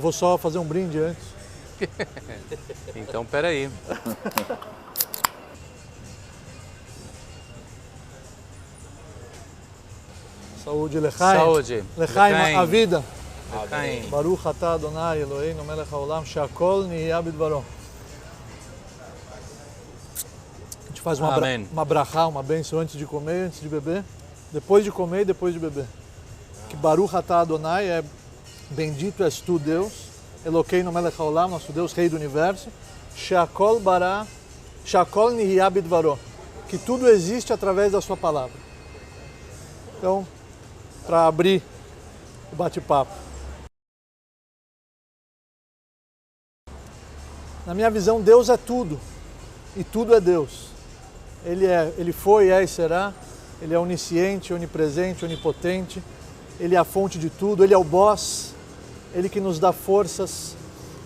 Eu vou só fazer um brinde antes. Então, peraí. Saúde, Lechaim. Saúde. Lechaim, a vida. Lechaim. Baruch atah Adonai Eloheinu melech haolam she'akol nihya bidvaro. A gente faz uma brachá, uma bênção antes de comer, antes de beber, depois de comer e depois de beber. Que Baruch atah Adonai é bendito és tu, Deus, Eloheinu melech haolam, nosso Deus, Rei do Universo, she'akol bara, she'akol nihya bidvaro, que tudo existe através da sua palavra. Então, para abrir o bate-papo. Na minha visão, Deus é tudo, e tudo é Deus. Ele foi, é e será, Ele é onisciente, onipresente, onipotente, Ele é a fonte de tudo, Ele é o boss, Ele que nos dá forças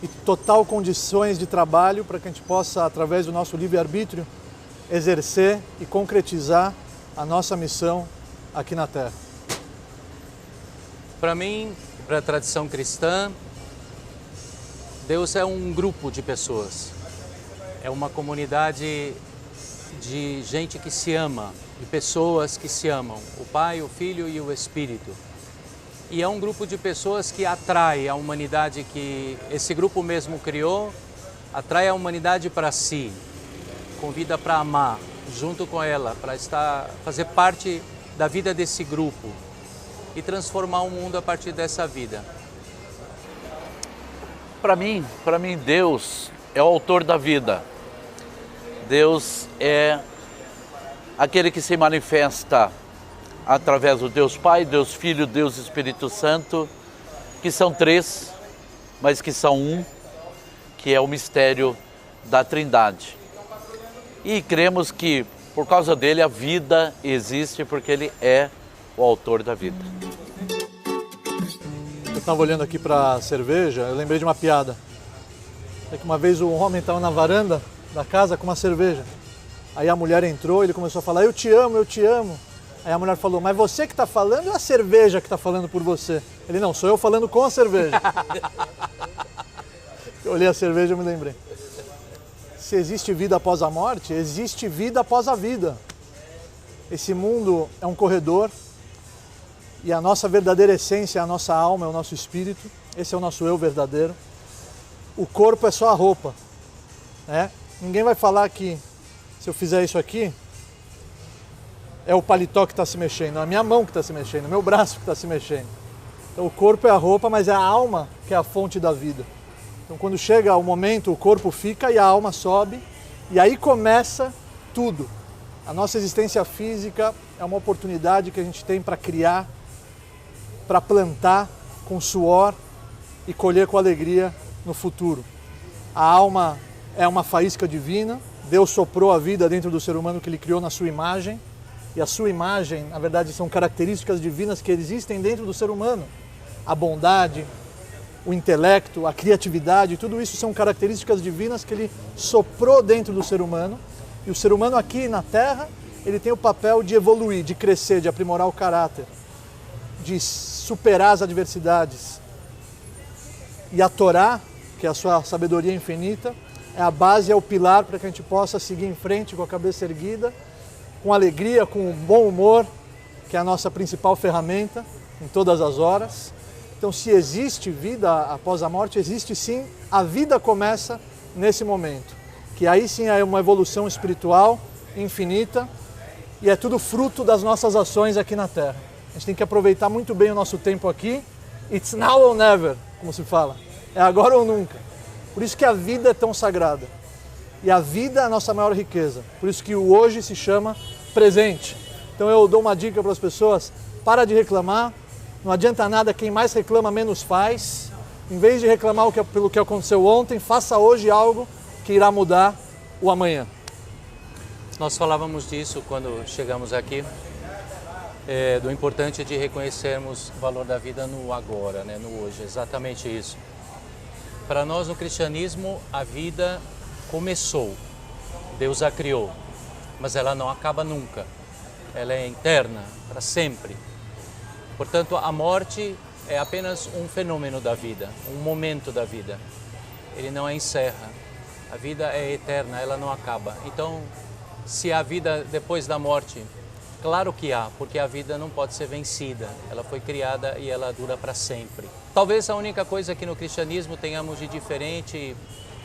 e total condições de trabalho para que a gente possa, através do nosso livre-arbítrio, exercer e concretizar a nossa missão aqui na Terra. Para mim, para a tradição cristã, Deus é um grupo de pessoas, é uma comunidade de gente que se ama, de pessoas que se amam, o Pai, o Filho e o Espírito. E é um grupo de pessoas que atrai a humanidade, que esse grupo mesmo criou, atrai a humanidade para si, convida para amar junto com ela, para fazer parte da vida desse grupo e transformar o mundo a partir dessa vida. Para mim, Deus é o autor da vida. Deus é aquele que se manifesta através do Deus Pai, Deus Filho, Deus Espírito Santo, que são três, mas que são um, que é o mistério da Trindade. E cremos que, por causa dele, a vida existe, porque ele é o autor da vida. Eu estava olhando aqui para a cerveja, eu lembrei de uma piada. É que uma vez um homem estava na varanda da casa com uma cerveja. Aí a mulher entrou e ele começou a falar, eu te amo, eu te amo. Aí a mulher falou, mas você que está falando ou a cerveja que está falando por você? Ele, não, sou eu falando com a cerveja. Eu olhei a cerveja e me lembrei. Se existe vida após a morte, existe vida após a vida. Esse mundo é um corredor e a nossa verdadeira essência é a nossa alma, é o nosso espírito. Esse é o nosso eu verdadeiro. O corpo é só a roupa, né? Ninguém vai falar que se eu fizer isso aqui, é o paletó que está se mexendo, é a minha mão que está se mexendo, é o meu braço que está se mexendo. Então o corpo é a roupa, mas é a alma que é a fonte da vida. Então quando chega o momento, o corpo fica e a alma sobe, e aí começa tudo. A nossa existência física é uma oportunidade que a gente tem para criar, para plantar com suor e colher com alegria no futuro. A alma é uma faísca divina, Deus soprou a vida dentro do ser humano que Ele criou na sua imagem, e a sua imagem, na verdade, são características divinas que existem dentro do ser humano. A bondade, o intelecto, a criatividade, tudo isso são características divinas que Ele soprou dentro do ser humano. E o ser humano aqui na Terra, ele tem o papel de evoluir, de crescer, de aprimorar o caráter, de superar as adversidades. E a Torá, que é a sua sabedoria infinita, é a base, é o pilar para que a gente possa seguir em frente com a cabeça erguida, com alegria, com bom humor, que é a nossa principal ferramenta em todas as horas. Então, se existe vida após a morte, existe sim, a vida começa nesse momento, que aí sim é uma evolução espiritual infinita e é tudo fruto das nossas ações aqui na Terra. A gente tem que aproveitar muito bem o nosso tempo aqui. It's now or never, como se fala. É agora ou nunca. Por isso que a vida é tão sagrada. E a vida é a nossa maior riqueza. Por isso que o hoje se chama presente. Então eu dou uma dica para as pessoas, para de reclamar, não adianta nada, quem mais reclama menos faz. Em vez de reclamar pelo que aconteceu ontem, faça hoje algo que irá mudar o amanhã. Nós falávamos disso quando chegamos aqui, do importante de reconhecermos o valor da vida no agora, né, no hoje, exatamente isso. Para nós no cristianismo, a vida começou, Deus a criou, mas ela não acaba nunca, ela é eterna, para sempre. Portanto, a morte é apenas um fenômeno da vida, um momento da vida. Ele não encerra. A vida é eterna, ela não acaba. Então, se há vida depois da morte, claro que há, porque a vida não pode ser vencida. Ela foi criada e ela dura para sempre. Talvez a única coisa que no cristianismo tenhamos de diferente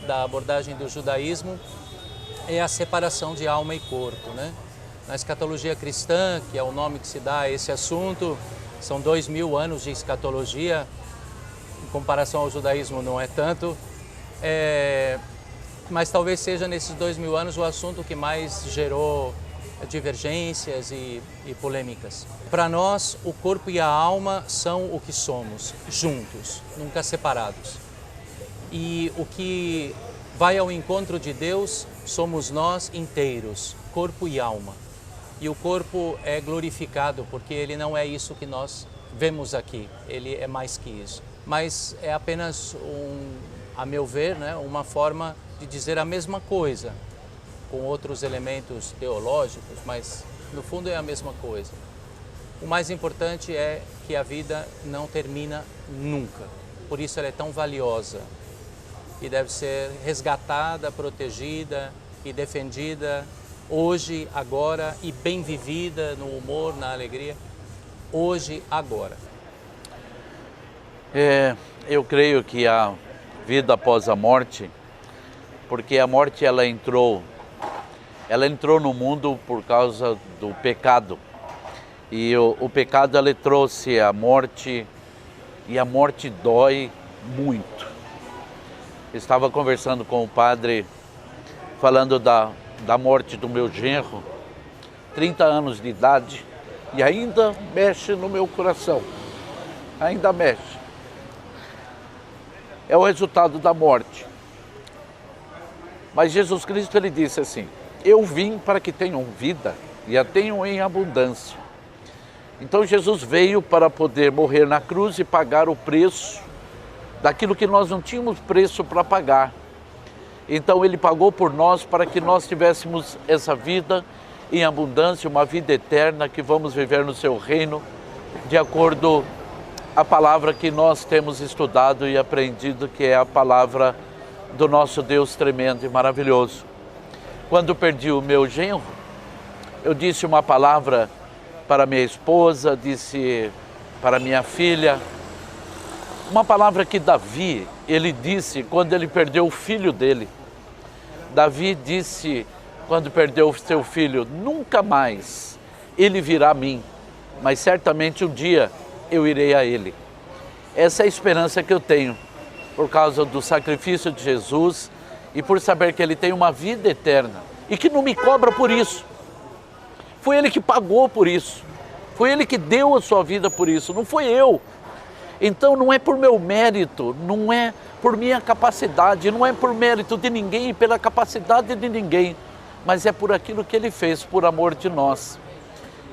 da abordagem do judaísmo é a separação de alma e corpo, né? Na escatologia cristã, que é o nome que se dá a esse assunto, são 2000 anos de escatologia, em comparação ao judaísmo não é tanto, mas talvez seja nesses 2000 anos o assunto que mais gerou divergências e polêmicas. Para nós, o corpo e a alma são o que somos, juntos, nunca separados. E o que vai ao encontro de Deus somos nós inteiros, corpo e alma. E o corpo é glorificado porque ele não é isso que nós vemos aqui, ele é mais que isso. Mas é apenas, a meu ver, né, uma forma de dizer a mesma coisa, com outros elementos teológicos, mas no fundo é a mesma coisa. O mais importante é que a vida não termina nunca, por isso ela é tão valiosa e deve ser resgatada, protegida e defendida hoje, agora, e bem vivida no humor, na alegria, hoje, agora. Eu creio que a vida após a morte, porque a morte ela entrou no mundo por causa do pecado. E o pecado ele trouxe a morte, e a morte dói muito. Estava conversando com o padre, falando da morte do meu genro, 30 anos de idade, e ainda mexe no meu coração, ainda mexe. É o resultado da morte. Mas Jesus Cristo ele disse assim: eu vim para que tenham vida e a tenham em abundância. Então Jesus veio para poder morrer na cruz e pagar o preço daquilo que nós não tínhamos preço para pagar. Então ele pagou por nós para que nós tivéssemos essa vida em abundância, uma vida eterna que vamos viver no seu reino, de acordo a palavra que nós temos estudado e aprendido, que é a palavra do nosso Deus tremendo e maravilhoso. Quando perdi o meu genro, eu disse uma palavra para minha esposa, disse para minha filha, uma palavra que Davi, ele disse quando ele perdeu o filho dele. Davi disse, quando perdeu o seu filho, nunca mais ele virá a mim, mas certamente um dia eu irei a ele. Essa é a esperança que eu tenho, por causa do sacrifício de Jesus e por saber que ele tem uma vida eterna e que não me cobra por isso. Foi ele que pagou por isso, foi ele que deu a sua vida por isso, não foi eu. Então não é por meu mérito, não é por minha capacidade, não é por mérito de ninguém e pela capacidade de ninguém, mas é por aquilo que ele fez por amor de nós.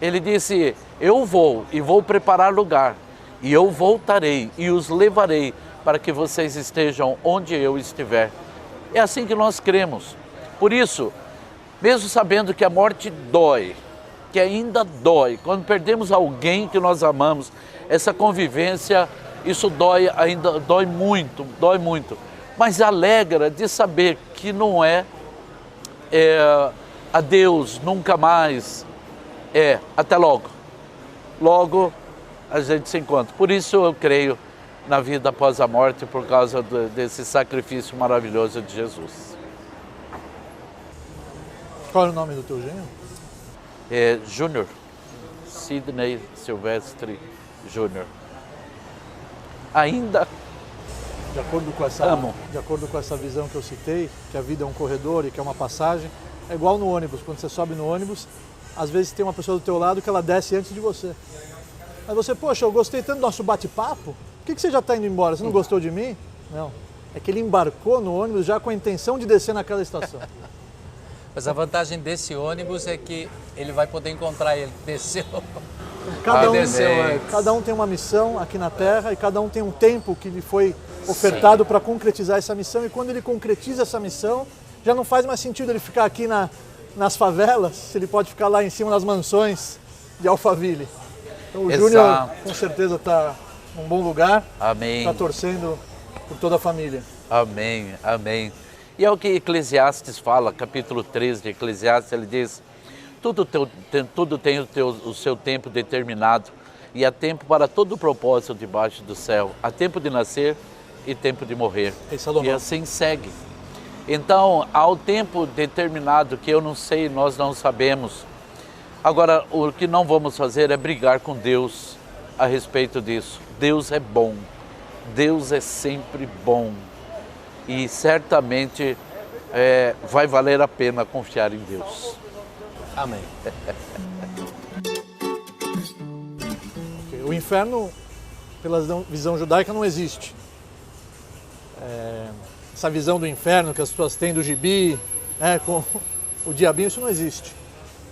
Ele disse, eu vou e vou preparar lugar, e eu voltarei e os levarei para que vocês estejam onde eu estiver. É assim que nós cremos. Por isso, mesmo sabendo que a morte dói, que ainda dói, quando perdemos alguém que nós amamos, essa convivência, isso dói, ainda dói muito, mas alegra de saber que não é adeus, nunca mais, até logo. Logo a gente se encontra. Por isso eu creio na vida após a morte, por causa desse sacrifício maravilhoso de Jesus. Qual é o nome do teu genro? Júnior, Sidney Silvestre Júnior. Ainda de acordo com essa visão que eu citei, que a vida é um corredor e que é uma passagem, é igual no ônibus. Quando você sobe no ônibus, às vezes tem uma pessoa do teu lado que ela desce antes de você. Aí você, poxa, eu gostei tanto do nosso bate-papo, por que você já está indo embora? Você não gostou de mim? Não, é que ele embarcou no ônibus já com a intenção de descer naquela estação. Mas a vantagem desse ônibus é que ele vai poder encontrar ele. Desceu. Cada um tem uma missão aqui na Terra e cada um tem um tempo que lhe foi ofertado para concretizar essa missão. E quando ele concretiza essa missão, já não faz mais sentido ele ficar aqui nas favelas, se ele pode ficar lá em cima nas mansões de Alphaville. Então o Júnior com certeza está num bom lugar. Amém. Está torcendo por toda a família. Amém, amém. E é o que Eclesiastes fala, capítulo 13 de Eclesiastes, ele diz: tudo tem o seu tempo determinado, e há tempo para todo o propósito debaixo do céu. Há tempo de nascer e tempo de morrer. E assim segue. Então, há o tempo determinado que eu não sei, nós não sabemos. Agora, o que não vamos fazer é brigar com Deus a respeito disso. Deus é bom. Deus é sempre bom. E certamente vai valer a pena confiar em Deus. Amém. O inferno, pela visão judaica, não existe. Essa visão do inferno que as pessoas têm do gibi, com o diabinho, isso não existe.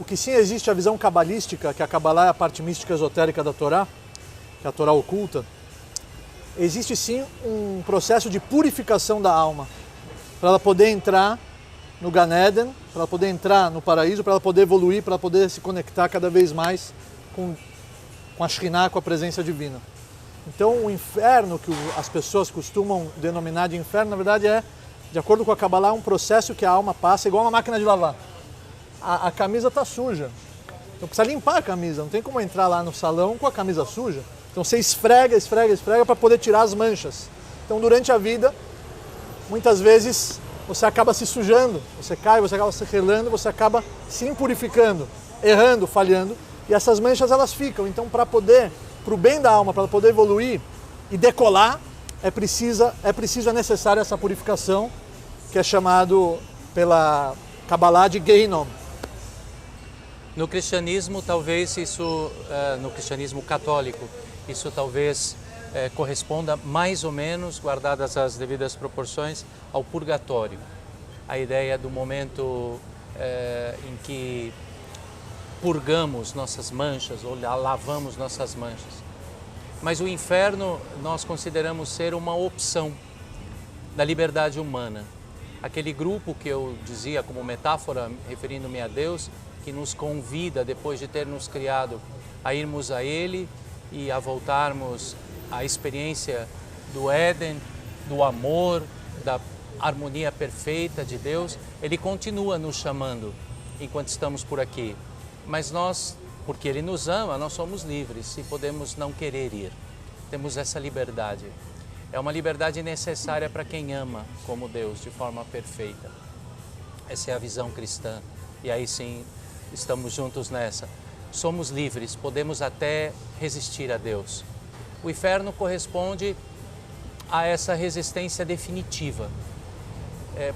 O que sim existe é a visão cabalística, que a Cabalá é a parte mística esotérica da Torá, que é a Torá oculta. Existe sim um processo de purificação da alma, para ela poder entrar no Gan Eden, para ela poder entrar no paraíso, para ela poder evoluir, para ela poder se conectar cada vez mais com a Shekhinah, com a presença divina. Então o inferno, que as pessoas costumam denominar de inferno, na verdade de acordo com a Kabbalah, um processo que a alma passa igual uma máquina de lavar. A camisa está suja, então precisa limpar a camisa, não tem como entrar lá no salão com a camisa suja. Então você esfrega para poder tirar as manchas. Então durante a vida, muitas vezes você acaba se sujando, você cai, você acaba se relando, você acaba se impurificando, errando, falhando, e essas manchas elas ficam. Então para o bem da alma, para poder evoluir e decolar, é necessária essa purificação, que é chamado pela Kabbalah de Gehinom. No cristianismo, talvez isso, no cristianismo católico, isso talvez corresponda mais ou menos, guardadas as devidas proporções, ao purgatório. A ideia do momento em que purgamos nossas manchas ou lavamos nossas manchas. Mas o inferno nós consideramos ser uma opção da liberdade humana. Aquele grupo que eu dizia como metáfora, referindo-me a Deus, que nos convida, depois de ter nos criado, a irmos a Ele e a voltarmos à experiência do Éden, do amor, da harmonia perfeita de Deus. Ele continua nos chamando enquanto estamos por aqui. Mas nós, porque Ele nos ama, nós somos livres e podemos não querer ir. Temos essa liberdade. É uma liberdade necessária para quem ama como Deus, de forma perfeita. Essa é a visão cristã. E aí sim, estamos juntos nessa. Somos livres, podemos até resistir a Deus. O inferno corresponde a essa resistência definitiva.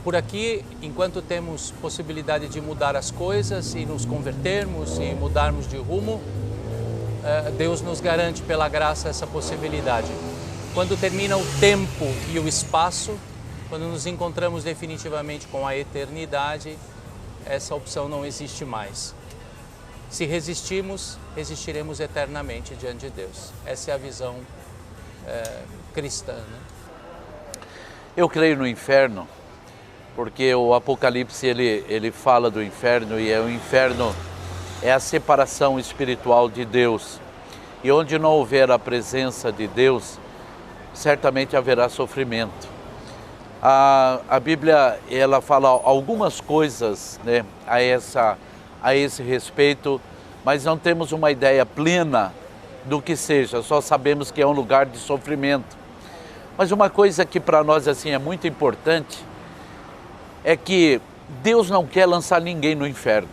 Por aqui, enquanto temos possibilidade de mudar as coisas e nos convertermos e mudarmos de rumo, Deus nos garante pela graça essa possibilidade. Quando termina o tempo e o espaço, quando nos encontramos definitivamente com a eternidade, essa opção não existe mais. Se resistimos, resistiremos eternamente diante de Deus. Essa é a visão cristã, né? Eu creio no inferno, porque o Apocalipse ele fala do inferno, e o inferno é a separação espiritual de Deus. E onde não houver a presença de Deus, certamente haverá sofrimento. A Bíblia ela fala algumas coisas, né, a esse respeito, mas não temos uma ideia plena do que seja, só sabemos que é um lugar de sofrimento. Mas uma coisa que para nós assim é muito importante é que Deus não quer lançar ninguém no inferno.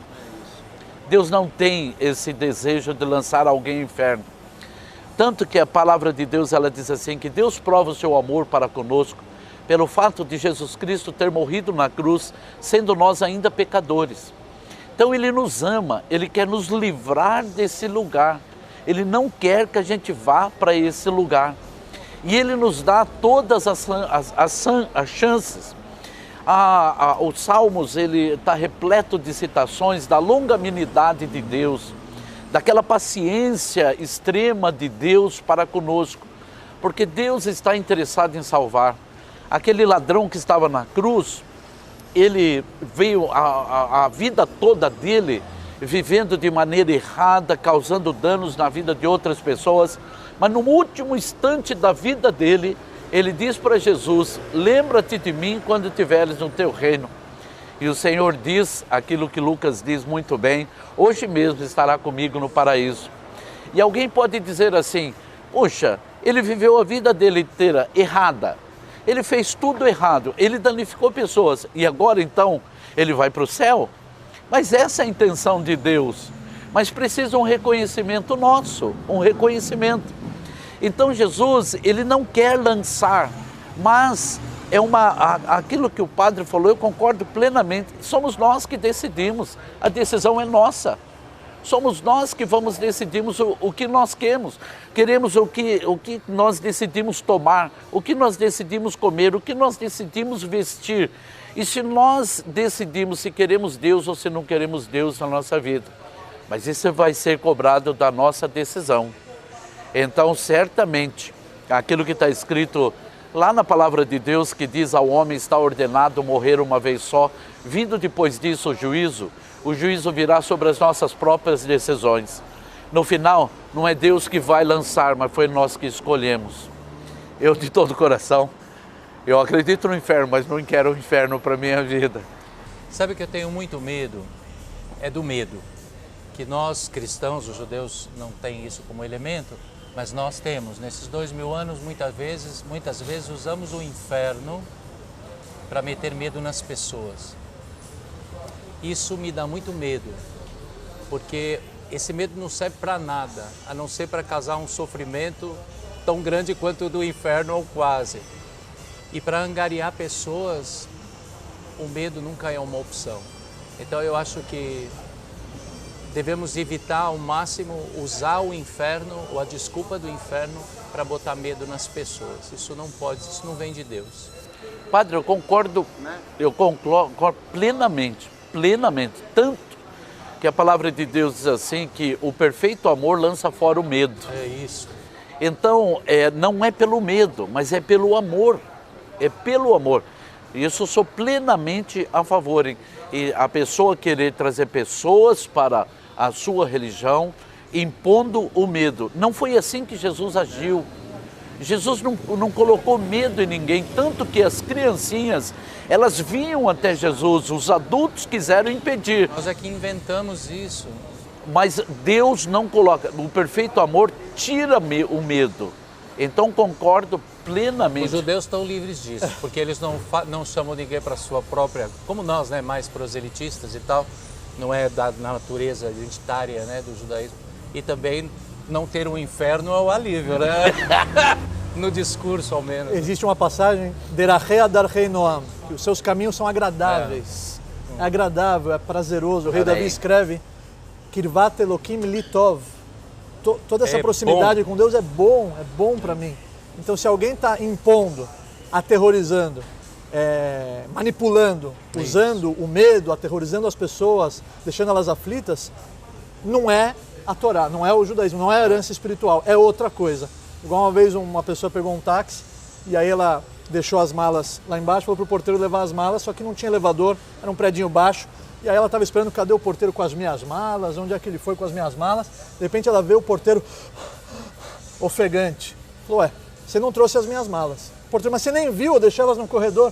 Deus não tem esse desejo de lançar alguém no inferno. Tanto que a palavra de Deus ela diz assim, que Deus prova o seu amor para conosco pelo fato de Jesus Cristo ter morrido na cruz, sendo nós ainda pecadores. Então Ele nos ama, Ele quer nos livrar desse lugar. Ele não quer que a gente vá para esse lugar. E Ele nos dá todas as chances. Os Salmos ele está repleto de citações da longanimidade de Deus, daquela paciência extrema de Deus para conosco, porque Deus está interessado em salvar. Aquele ladrão que estava na cruz, ele veio, a vida toda dele vivendo de maneira errada, causando danos na vida de outras pessoas, mas no último instante da vida dele, ele diz para Jesus: lembra-te de mim quando estiveres no teu reino. E o Senhor diz aquilo que Lucas diz muito bem: hoje mesmo estará comigo no paraíso. E alguém pode dizer assim: puxa, ele viveu a vida dele inteira errada, ele fez tudo errado, ele danificou pessoas e agora então ele vai para o céu? Mas essa é a intenção de Deus, mas precisa um reconhecimento nosso, um reconhecimento. Então Jesus, ele não quer lançar, mas é aquilo que o padre falou, eu concordo plenamente, somos nós que decidimos, a decisão é nossa. Somos nós que vamos decidirmos o que nós queremos o que nós decidimos tomar, o que nós decidimos comer, o que nós decidimos vestir. E se nós decidimos se queremos Deus ou se não queremos Deus na nossa vida. Mas isso vai ser cobrado da nossa decisão. Então, certamente, aquilo que está escrito lá na palavra de Deus, que diz ao homem está ordenado morrer uma vez só, vindo depois disso o juízo virá sobre as nossas próprias decisões. No final, não é Deus que vai lançar, mas foi nós que escolhemos. Eu, de todo o coração, eu acredito no inferno, mas não quero o inferno para a minha vida. Sabe que eu tenho muito medo? É do medo. Que nós, cristãos, os judeus, não têm isso como elemento, mas nós temos. Nesses 2000 anos, muitas vezes usamos o inferno para meter medo nas pessoas. Isso me dá muito medo, porque esse medo não serve para nada, a não ser para causar um sofrimento tão grande quanto o do inferno ou quase. E para angariar pessoas, o medo nunca é uma opção. Então eu acho que devemos evitar ao máximo usar o inferno ou a desculpa do inferno para botar medo nas pessoas. Isso não pode, isso não vem de Deus. Padre, eu concordo plenamente, tanto que a palavra de Deus diz assim, que o perfeito amor lança fora o medo. É isso. Então, não é pelo medo, mas é pelo amor, Isso eu sou plenamente a favor, hein? E a pessoa querer trazer pessoas para a sua religião, impondo o medo. Não foi assim que Jesus agiu. Jesus não colocou medo em ninguém, tanto que as criancinhas, elas vinham até Jesus, os adultos quiseram impedir. Nós é que inventamos isso. Mas Deus não coloca, o perfeito amor tira o medo. Então concordo plenamente. Os judeus estão livres disso, porque eles não chamam ninguém para a sua própria, como nós, né, mais proselitistas e tal, não é da natureza identitária, né, do judaísmo. E também não ter um inferno é o alívio, né? No discurso, ao menos. Existe uma passagem, Derachei Adarchei Noam, que os seus caminhos são agradáveis. É agradável, é prazeroso. O rei Davi escreve, Kirvat Elokim Litov. Toda essa proximidade com Deus é bom para mim. Então, se alguém está impondo, aterrorizando, manipulando, usando o medo, aterrorizando as pessoas, deixando elas aflitas, não é a Torá, não é o judaísmo, não é a herança espiritual, é outra coisa. Igual uma vez uma pessoa pegou um táxi e aí ela deixou as malas lá embaixo, falou para o porteiro levar as malas, só que não tinha elevador, era um predinho baixo. E aí ela estava esperando, cadê o porteiro com as minhas malas, onde é que ele foi com as minhas malas? De repente ela vê o porteiro ofegante. Falou, você não trouxe as minhas malas. O porteiro, mas você nem viu, eu deixei elas no corredor.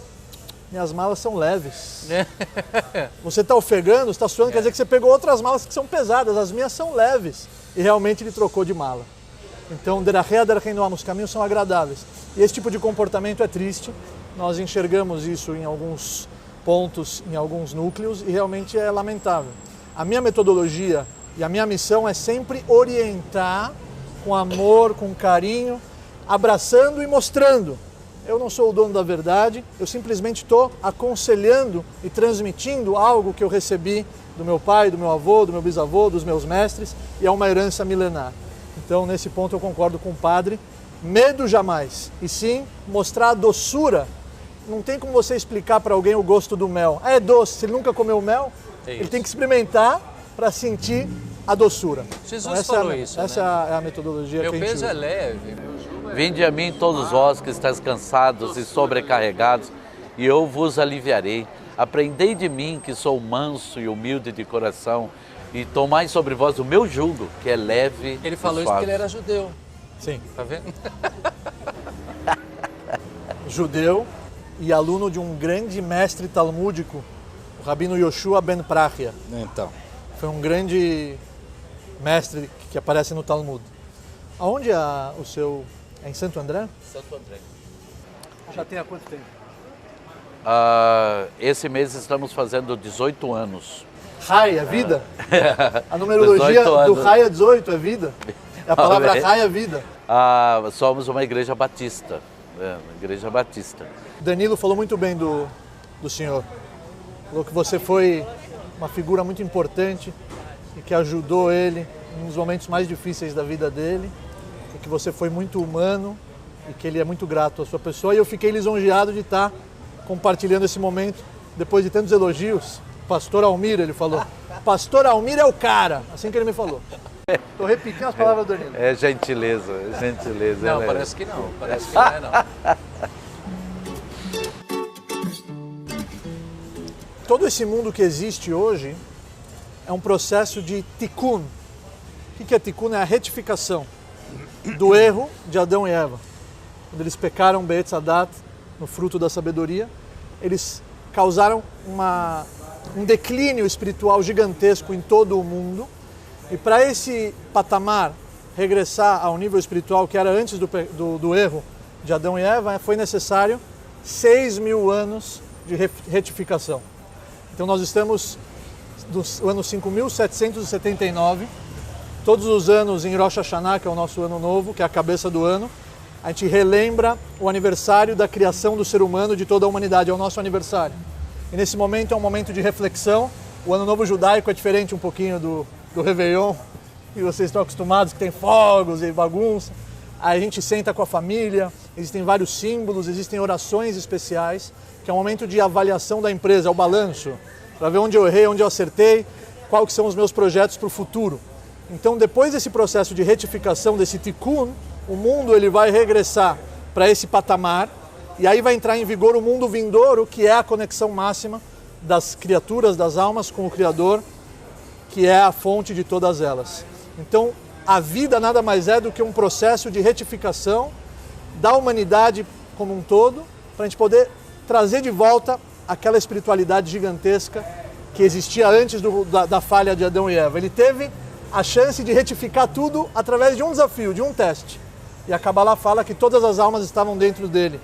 Minhas malas são leves. Você está ofegando, está suando, quer dizer que você pegou outras malas que são pesadas, as minhas são leves. E realmente ele trocou de mala. Então, Derachei Adarchei Noam, os caminhos são agradáveis. E esse tipo de comportamento é triste. Nós enxergamos isso em alguns pontos, em alguns núcleos, e realmente é lamentável. A minha metodologia e a minha missão é sempre orientar com amor, com carinho, abraçando e mostrando. Eu não sou o dono da verdade, eu simplesmente estou aconselhando e transmitindo algo que eu recebi do meu pai, do meu avô, do meu bisavô, dos meus mestres, e é uma herança milenar. Então, nesse ponto eu concordo com o padre, medo jamais, e sim mostrar a doçura. Não tem como você explicar para alguém o gosto do mel. É doce, se ele nunca comeu mel, ele tem que experimentar para sentir a doçura. Jesus então, falou isso, essa é a metodologia que a gente usa. Meu peso é leve. Vinde a mim todos vós que estáis cansados e sobrecarregados, e eu vos aliviarei. Aprendei de mim que sou manso e humilde de coração, E tomai sobre vós o meu jugo, que é leve Ele falou e isso suave. porque ele era judeu, Sim. tá vendo? Judeu e aluno de um grande mestre talmúdico, o Rabino Yoshua ben Prachia. Então, Foi um grande mestre que aparece no Talmud. Aonde é o seu... É em Santo André? Santo André. Já tem há quanto tempo? Esse mês estamos fazendo 18 anos. Rai é vida? A numerologia 18 do anos. Rai é 18, é vida. A palavra Amém. Rai é vida. Somos uma igreja batista. Uma igreja batista. Danilo falou muito bem do senhor. Falou que você foi uma figura muito importante e que ajudou ele nos momentos mais difíceis da vida dele, e que você foi muito humano e que ele é muito grato à sua pessoa. E eu fiquei lisonjeado de estar compartilhando esse momento depois de tantos elogios. Pastor Almir, ele falou. Pastor Almir é o cara, assim que ele me falou. Estou repetindo as palavras do Danilo. É gentileza, é gentileza. Não, parece que não. Parece que não é, não. Todo esse mundo que existe hoje é um processo de tikkun. O que é tikkun? É a retificação do erro de Adão e Eva. Quando eles pecaram Be'etz Hadat, no fruto da sabedoria, eles causaram um declínio espiritual gigantesco em todo o mundo. E para esse patamar regressar ao nível espiritual que era antes do erro de Adão e Eva, foi necessário 6.000 anos de retificação. Então nós estamos no ano 5.779, todos os anos em Rosh Hashanah, que é o nosso ano novo, que é a cabeça do ano, a gente relembra o aniversário da criação do ser humano, de toda a humanidade, é o nosso aniversário. E nesse momento é um momento de reflexão. O ano novo judaico é diferente um pouquinho do Réveillon, que vocês estão acostumados, que tem fogos e bagunça. Aí a gente senta com a família, existem vários símbolos, existem orações especiais, que é um momento de avaliação da empresa, é o balanço, para ver onde eu errei, onde eu acertei, quais são os meus projetos para o futuro. Então, depois desse processo de retificação, desse tikkun, o mundo ele vai regressar para esse patamar, e aí vai entrar em vigor o mundo vindouro, que é a conexão máxima das criaturas, das almas com o Criador, que é a fonte de todas elas. Então, a vida nada mais é do que um processo de retificação da humanidade como um todo, para a gente poder trazer de volta aquela espiritualidade gigantesca que existia antes da falha de Adão e Eva. Ele teve a chance de retificar tudo através de um desafio, de um teste. E a Kabbalah fala que todas as almas estavam dentro dele,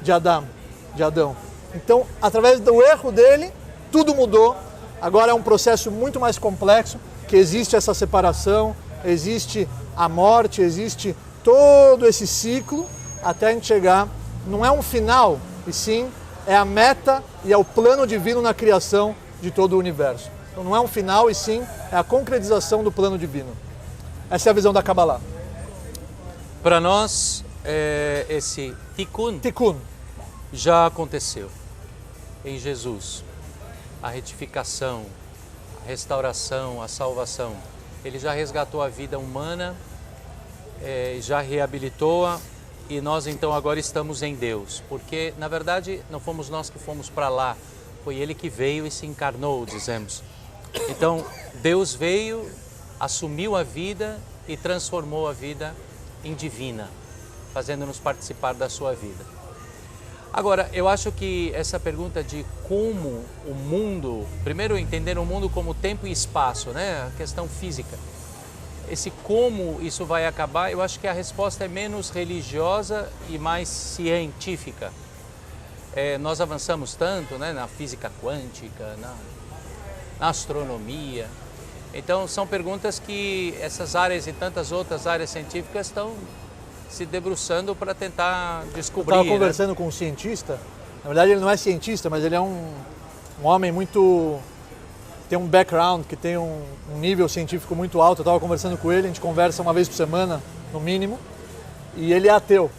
de Adão. Então, através do erro dele, tudo mudou. Agora é um processo muito mais complexo, que existe essa separação, existe a morte, existe todo esse ciclo, até a gente chegar, não é um final, e sim é a meta e é o plano divino na criação de todo o universo. Então não é um final, e sim é a concretização do plano divino. Essa é a visão da Kabbalah. Para nós, esse tikkun já aconteceu em Jesus. A retificação, a restauração, a salvação. Ele já resgatou a vida humana, já reabilitou-a, e nós então agora estamos em Deus. Porque, na verdade, não fomos nós que fomos para lá, foi Ele que veio e se encarnou, dizemos. Então, Deus veio, assumiu a vida e transformou a vida em divina, fazendo-nos participar da sua vida. Agora, eu acho que essa pergunta de como o mundo, primeiro entender o mundo como tempo e espaço, né? A questão física. Esse como isso vai acabar, eu acho que a resposta é menos religiosa e mais científica. Nós avançamos tanto, né, na física quântica, na astronomia. Então, são perguntas que essas áreas e tantas outras áreas científicas estão se debruçando para tentar descobrir. Eu estava conversando com um cientista, na verdade ele não é cientista, mas ele é um homem muito... tem um background, que tem um nível científico muito alto. Eu estava conversando com ele, a gente conversa uma vez por semana, no mínimo, e ele é ateu.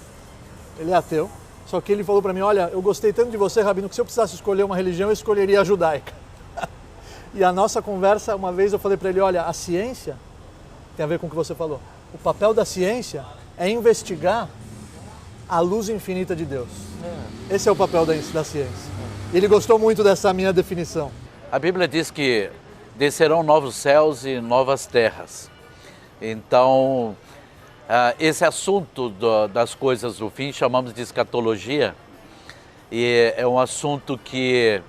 Só que ele falou para mim, olha, eu gostei tanto de você, Rabino, que se eu precisasse escolher uma religião, eu escolheria a judaica. E a nossa conversa, uma vez eu falei para ele, olha, a ciência tem a ver com o que você falou. O papel da ciência é investigar a luz infinita de Deus. Esse é o papel da ciência. Ele gostou muito dessa minha definição. A Bíblia diz que descerão novos céus e novas terras. Então, esse assunto das coisas do fim chamamos de escatologia, e é um assunto que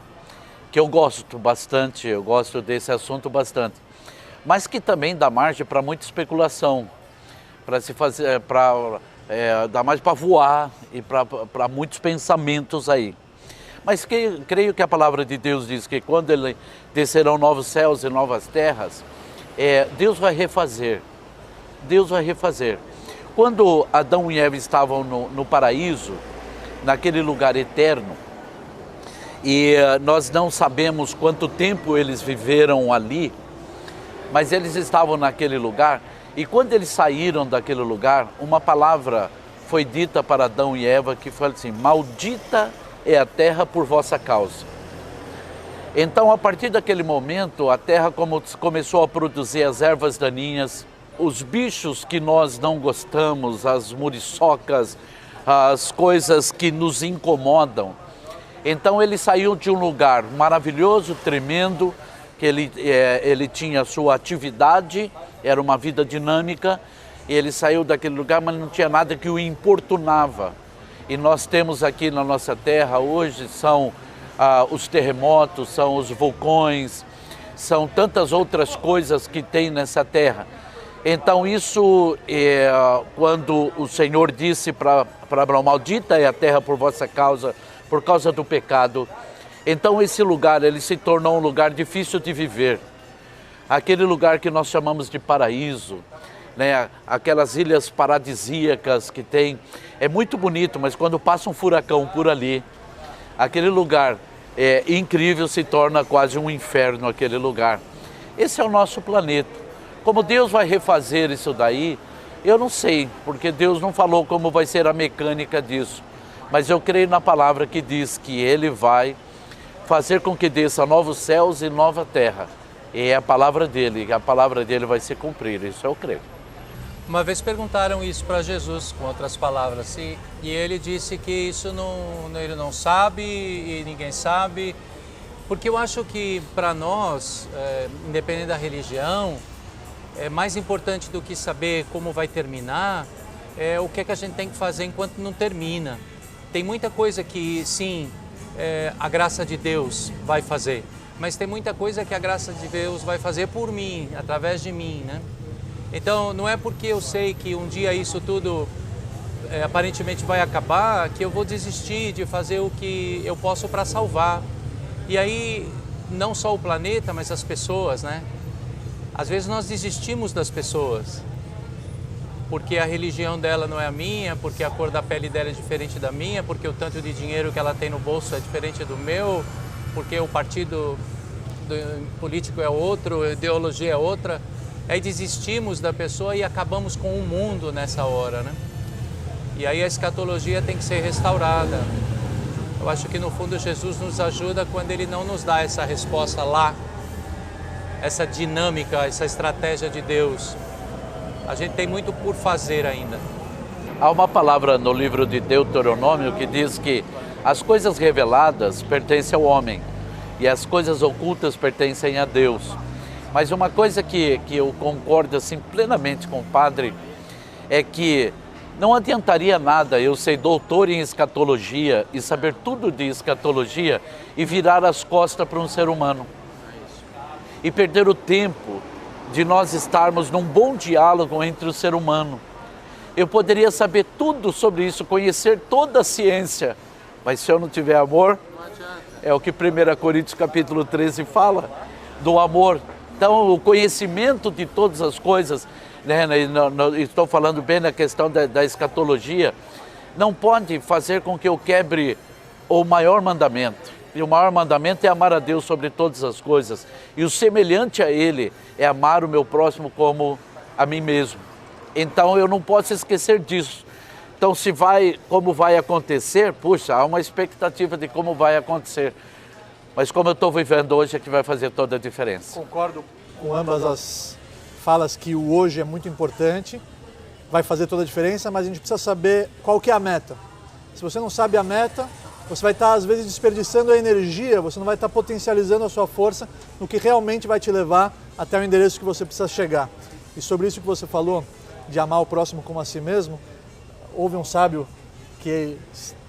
eu gosto bastante, eu gosto desse assunto bastante, mas que também dá margem para muita especulação, para se fazer, dá margem para voar e para muitos pensamentos aí. Mas creio que a palavra de Deus diz que quando ele descerão novos céus e novas terras, Deus vai refazer. Deus vai refazer. Quando Adão e Eva estavam no paraíso, naquele lugar eterno, e nós não sabemos quanto tempo eles viveram ali, mas eles estavam naquele lugar, e quando eles saíram daquele lugar, uma palavra foi dita para Adão e Eva que foi assim: maldita é a terra por vossa causa. Então, a partir daquele momento, a terra começou a produzir as ervas daninhas, os bichos que nós não gostamos, as muriçocas, as coisas que nos incomodam. Então ele saiu de um lugar maravilhoso, tremendo, que ele tinha sua atividade, era uma vida dinâmica, e ele saiu daquele lugar, mas não tinha nada que o importunava. E nós temos aqui na nossa terra hoje são os terremotos, são os vulcões, são tantas outras coisas que tem nessa terra. Então isso, quando o Senhor disse para Abraão, maldita é a terra por vossa causa, por causa do pecado, então esse lugar ele se tornou um lugar difícil de viver. Aquele lugar que nós chamamos de paraíso, né? Aquelas ilhas paradisíacas que tem, é muito bonito, mas quando passa um furacão por ali, aquele lugar incrível se torna quase um inferno, aquele lugar. Esse é o nosso planeta. Como Deus vai refazer isso daí, eu não sei, porque Deus não falou como vai ser a mecânica disso. Mas eu creio na palavra que diz que Ele vai fazer com que desça novos céus e nova terra. E é a palavra dEle vai se cumprir, isso eu creio. Uma vez perguntaram isso para Jesus, com outras palavras, e ele disse que isso ele não sabe e ninguém sabe, porque eu acho que para nós, independente da religião, é mais importante do que saber como vai terminar, o que é que a gente tem que fazer enquanto não termina. Tem muita coisa que, sim, a graça de Deus vai fazer, mas tem muita coisa que a graça de Deus vai fazer por mim, através de mim, né? Então, não é porque eu sei que um dia isso tudo aparentemente vai acabar, que eu vou desistir de fazer o que eu posso para salvar. E aí, não só o planeta, mas as pessoas, né? Às vezes nós desistimos das pessoas, porque a religião dela não é a minha, porque a cor da pele dela é diferente da minha, porque o tanto de dinheiro que ela tem no bolso é diferente do meu, porque o partido político é outro, a ideologia é outra. Aí desistimos da pessoa e acabamos com o mundo nessa hora, né? E aí a escatologia tem que ser restaurada. Eu acho que no fundo Jesus nos ajuda quando Ele não nos dá essa resposta lá, essa dinâmica, essa estratégia de Deus. A gente tem muito por fazer ainda. Há uma palavra no livro de Deuteronômio que diz que as coisas reveladas pertencem ao homem e as coisas ocultas pertencem a Deus. Mas uma coisa que eu concordo assim, plenamente com o padre é que não adiantaria nada eu ser doutor em escatologia e saber tudo de escatologia e virar as costas para um ser humano. E perder o tempo de nós estarmos num bom diálogo entre o ser humano. Eu poderia saber tudo sobre isso, conhecer toda a ciência, mas se eu não tiver amor, é o que 1 Coríntios capítulo 13 fala, do amor. Então, o conhecimento de todas as coisas, né, estou falando bem na questão da escatologia, não pode fazer com que eu quebre o maior mandamento. E o maior mandamento é amar a Deus sobre todas as coisas. E o semelhante a Ele é amar o meu próximo como a mim mesmo. Então, eu não posso esquecer disso. Então, como vai acontecer, puxa, há uma expectativa de como vai acontecer. Mas como eu estou vivendo hoje é que vai fazer toda a diferença. Concordo com ambas as falas que o hoje é muito importante, vai fazer toda a diferença, mas a gente precisa saber qual que é a meta. Se você não sabe a meta, você vai estar às vezes desperdiçando a energia, você não vai estar potencializando a sua força no que realmente vai te levar até o endereço que você precisa chegar. E sobre isso que você falou, de amar o próximo como a si mesmo, houve um sábio que,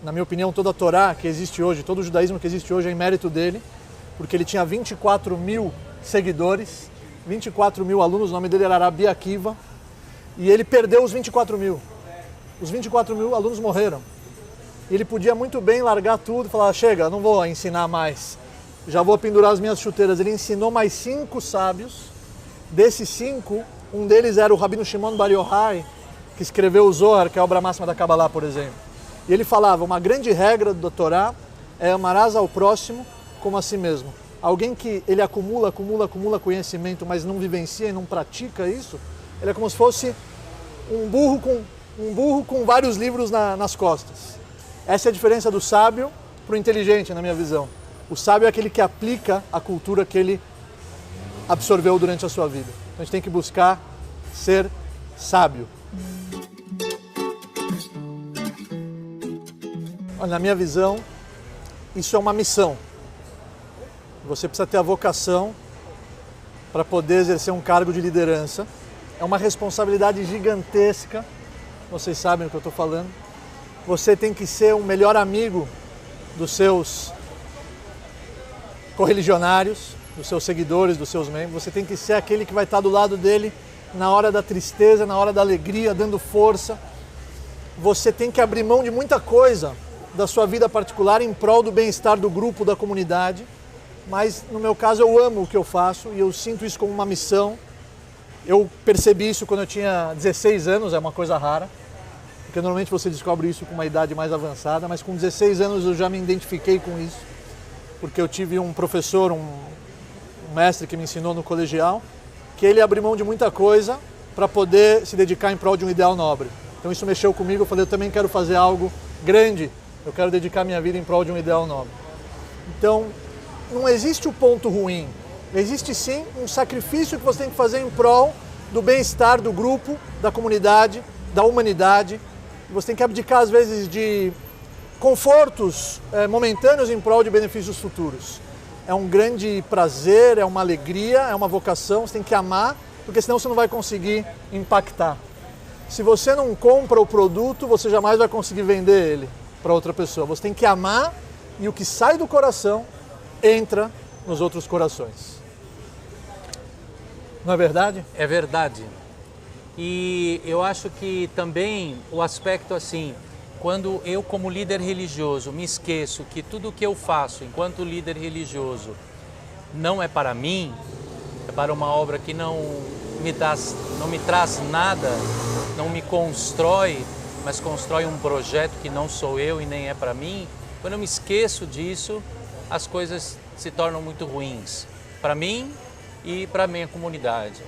na minha opinião, toda a Torá que existe hoje, todo o judaísmo que existe hoje é em mérito dele, porque ele tinha 24 mil seguidores, 24 mil alunos, o nome dele era Rabi Akiva, e ele perdeu os 24 mil. Os 24 mil alunos morreram. E ele podia muito bem largar tudo e falar, chega, não vou ensinar mais, já vou pendurar as minhas chuteiras. Ele ensinou mais 5 sábios, desses 5, um deles era o Rabino Shimon Bar Yochai, que escreveu o Zohar, que é a obra máxima da Kabbalah, por exemplo. E ele falava, uma grande regra da Torá é amarás ao próximo como a si mesmo. Alguém que ele acumula conhecimento, mas não vivencia e não pratica isso, ele é como se fosse um burro com vários livros nas costas. Essa é a diferença do sábio para o inteligente, na minha visão. O sábio é aquele que aplica a cultura que ele absorveu durante a sua vida. Então a gente tem que buscar ser sábio. Na minha visão, isso é uma missão. Você precisa ter a vocação para poder exercer um cargo de liderança. É uma responsabilidade gigantesca, vocês sabem o que eu estou falando. Você tem que ser o melhor amigo dos seus correligionários, dos seus seguidores, dos seus membros. Você tem que ser aquele que vai estar do lado dele na hora da tristeza, na hora da alegria, dando força. Você tem que abrir mão de muita coisa da sua vida particular em prol do bem-estar do grupo, da comunidade. Mas no meu caso eu amo o que eu faço e eu sinto isso como uma missão. Eu percebi isso quando eu tinha 16 anos, é uma coisa rara, porque normalmente você descobre isso com uma idade mais avançada, mas com 16 anos eu já me identifiquei com isso, porque eu tive um professor, um mestre que me ensinou no colegial, que ele abriu mão de muita coisa para poder se dedicar em prol de um ideal nobre. Então isso mexeu comigo, eu falei, eu também quero fazer algo grande, eu quero dedicar minha vida em prol de um ideal nobre. Então, não existe o ponto ruim, existe sim um sacrifício que você tem que fazer em prol do bem-estar do grupo, da comunidade, da humanidade. Você tem que abdicar às vezes de confortos momentâneos em prol de benefícios futuros. É um grande prazer, é uma alegria, é uma vocação, você tem que amar, porque senão você não vai conseguir impactar. Se você não compra o produto, você jamais vai conseguir vender ele para outra pessoa. Você tem que amar e o que sai do coração entra nos outros corações. Não é verdade? É verdade. E eu acho que também o aspecto assim, quando eu como líder religioso me esqueço que tudo o que eu faço enquanto líder religioso não é para mim, é para uma obra que não me traz nada, não me constrói, mas constrói um projeto que não sou eu e nem é para mim, quando eu me esqueço disso, as coisas se tornam muito ruins para mim e para a minha comunidade.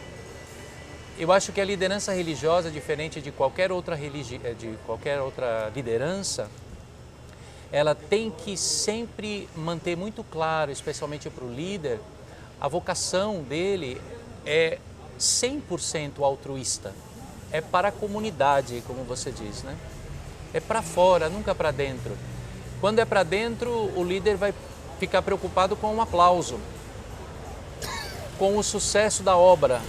Eu acho que a liderança religiosa, diferente de qualquer outra liderança, ela tem que sempre manter muito claro, especialmente para o líder, a vocação dele é 100% altruísta. É para a comunidade, como você diz, né? É para fora, nunca para dentro. Quando é para dentro, o líder vai ficar preocupado com um aplauso, com o sucesso da obra,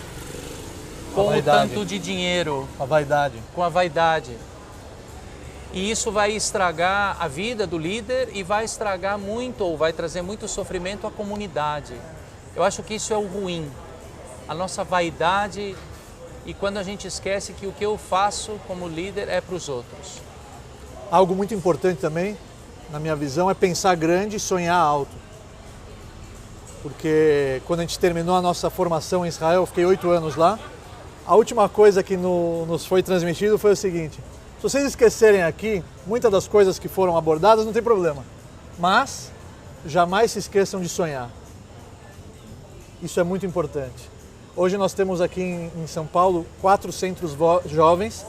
com o tanto de dinheiro, a vaidade. Com a vaidade. E isso vai estragar a vida do líder e vai estragar muito, ou vai trazer muito sofrimento à comunidade. Eu acho que isso é o ruim, a nossa vaidade, e quando a gente esquece que o que eu faço como líder é para os outros. Algo muito importante também, na minha visão, é pensar grande e sonhar alto. Porque quando a gente terminou a nossa formação em Israel, eu fiquei 8 anos lá, a última coisa que nos foi transmitido foi o seguinte: se vocês esquecerem aqui, muitas das coisas que foram abordadas não tem problema, mas jamais se esqueçam de sonhar. Isso é muito importante. Hoje nós temos aqui em São Paulo 4 centros jovens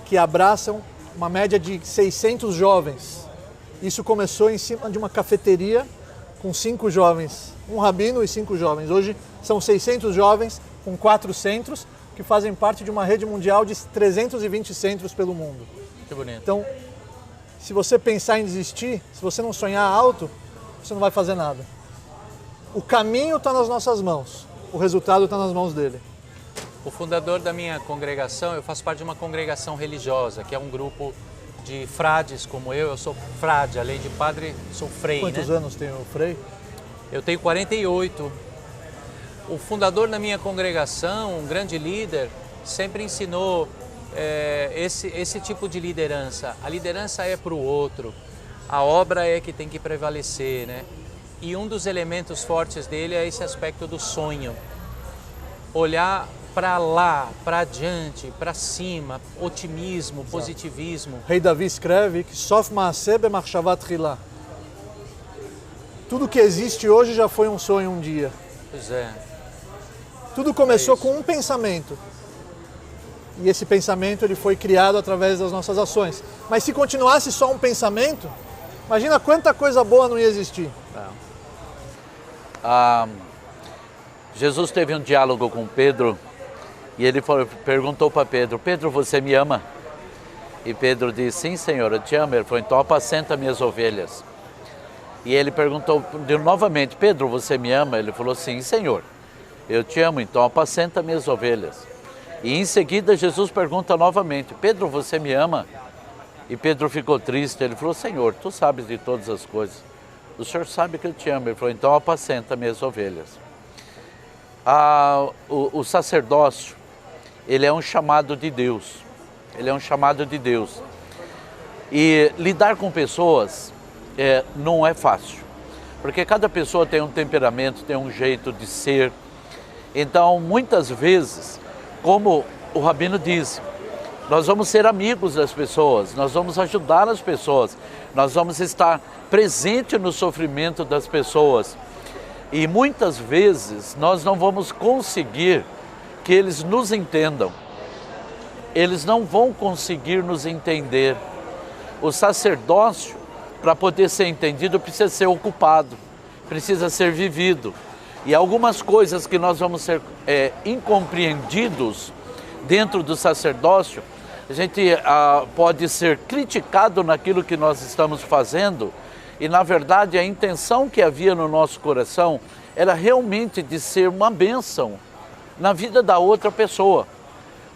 que abraçam uma média de 600 jovens. Isso começou em cima de uma cafeteria com 5 jovens, um rabino e 5 jovens. Hoje são 600 jovens com 4 centros que fazem parte de uma rede mundial de 320 centros pelo mundo. Que bonito. Então, se você pensar em desistir, se você não sonhar alto, você não vai fazer nada. O caminho está nas nossas mãos, o resultado está nas mãos dele. O fundador da minha congregação, eu faço parte de uma congregação religiosa, que é um grupo de frades como eu sou frade, além de padre, sou frei. Quantos anos tem o Frei? Eu tenho 48. O fundador da minha congregação, um grande líder, sempre ensinou esse tipo de liderança. A liderança é para o outro, a obra é que tem que prevalecer, né? E um dos elementos fortes dele é esse aspecto do sonho. Olhar para lá, para adiante, para cima, otimismo, positivismo. O rei Davi escreve que Sof Maaseh b'machshavat tchila. Tudo que existe hoje já foi um sonho um dia. Pois é. Tudo começou com um pensamento. E esse pensamento ele foi criado através das nossas ações. Mas se continuasse só um pensamento, imagina quanta coisa boa não ia existir. Jesus teve um diálogo com Pedro e ele perguntou para Pedro: Pedro, você me ama? E Pedro disse: sim, Senhor, eu te amo. Ele falou: então apacenta minhas ovelhas. E ele perguntou novamente: Pedro, você me ama? Ele falou: sim, Senhor, eu te amo, então apacenta minhas ovelhas. E em seguida Jesus pergunta novamente: Pedro, você me ama? E Pedro ficou triste. Ele falou: Senhor, tu sabes de todas as coisas, o Senhor sabe que eu te amo. Ele falou: então apacenta minhas ovelhas. O sacerdócio, ele é um chamado de Deus. Ele é um chamado de Deus. E lidar com pessoas não é fácil, porque cada pessoa tem um temperamento, tem um jeito de ser. Então, muitas vezes, como o Rabino diz, nós vamos ser amigos das pessoas, nós vamos ajudar as pessoas, nós vamos estar presente no sofrimento das pessoas. E muitas vezes nós não vamos conseguir que eles nos entendam. Eles não vão conseguir nos entender. O sacerdócio, para poder ser entendido, precisa ser ocupado, precisa ser vivido. E algumas coisas que nós vamos ser incompreendidos dentro do sacerdócio, a gente pode ser criticado naquilo que nós estamos fazendo, e na verdade a intenção que havia no nosso coração era realmente de ser uma bênção na vida da outra pessoa.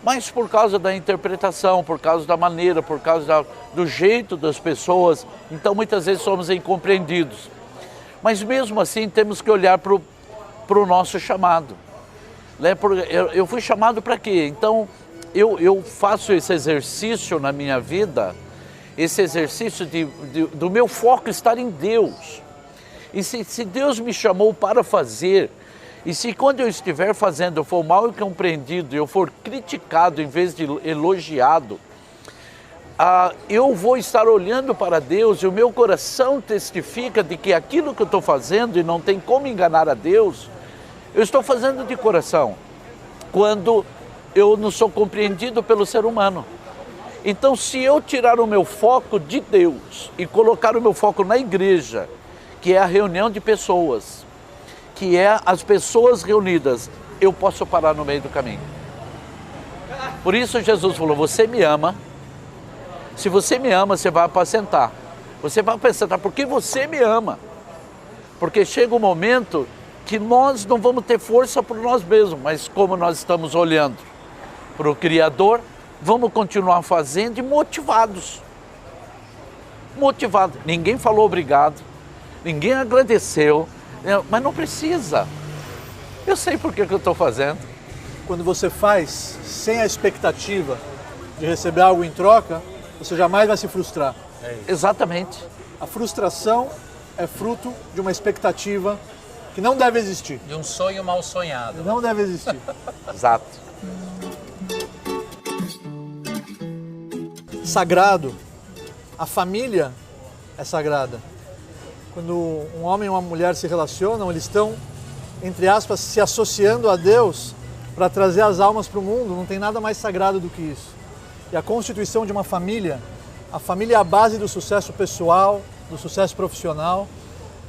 Mas por causa da interpretação, por causa da maneira, por causa do jeito das pessoas, então muitas vezes somos incompreendidos. Mas mesmo assim temos que olhar para o nosso chamado. Eu fui chamado para quê? Então eu faço esse exercício na minha vida, esse exercício do meu foco estar em Deus. E se Deus me chamou para fazer, e se quando eu estiver fazendo eu for mal compreendido, eu for criticado em vez de elogiado, eu vou estar olhando para Deus e o meu coração testifica de que aquilo que eu estou fazendo, e não tem como enganar a Deus, eu estou fazendo de coração, quando eu não sou compreendido pelo ser humano. Então, se eu tirar o meu foco de Deus e colocar o meu foco na igreja, que é a reunião de pessoas, que é as pessoas reunidas, eu posso parar no meio do caminho. Por isso Jesus falou: você me ama. Se você me ama, você vai apacentar. Você vai apacentar porque você me ama. Porque chega um momento que nós não vamos ter força por nós mesmos, mas como nós estamos olhando para o Criador, vamos continuar fazendo e motivados. Motivados. Ninguém falou obrigado, ninguém agradeceu, mas não precisa. Eu sei por que eu estou fazendo. Quando você faz sem a expectativa de receber algo em troca, você jamais vai se frustrar. Exatamente. A frustração é fruto de uma expectativa que não deve existir. De um sonho mal sonhado. Não deve existir. Exato. Sagrado. A família é sagrada. Quando um homem e uma mulher se relacionam, eles estão, entre aspas, se associando a Deus para trazer as almas para o mundo. Não tem nada mais sagrado do que isso. E a constituição de uma família, a família é a base do sucesso pessoal, do sucesso profissional,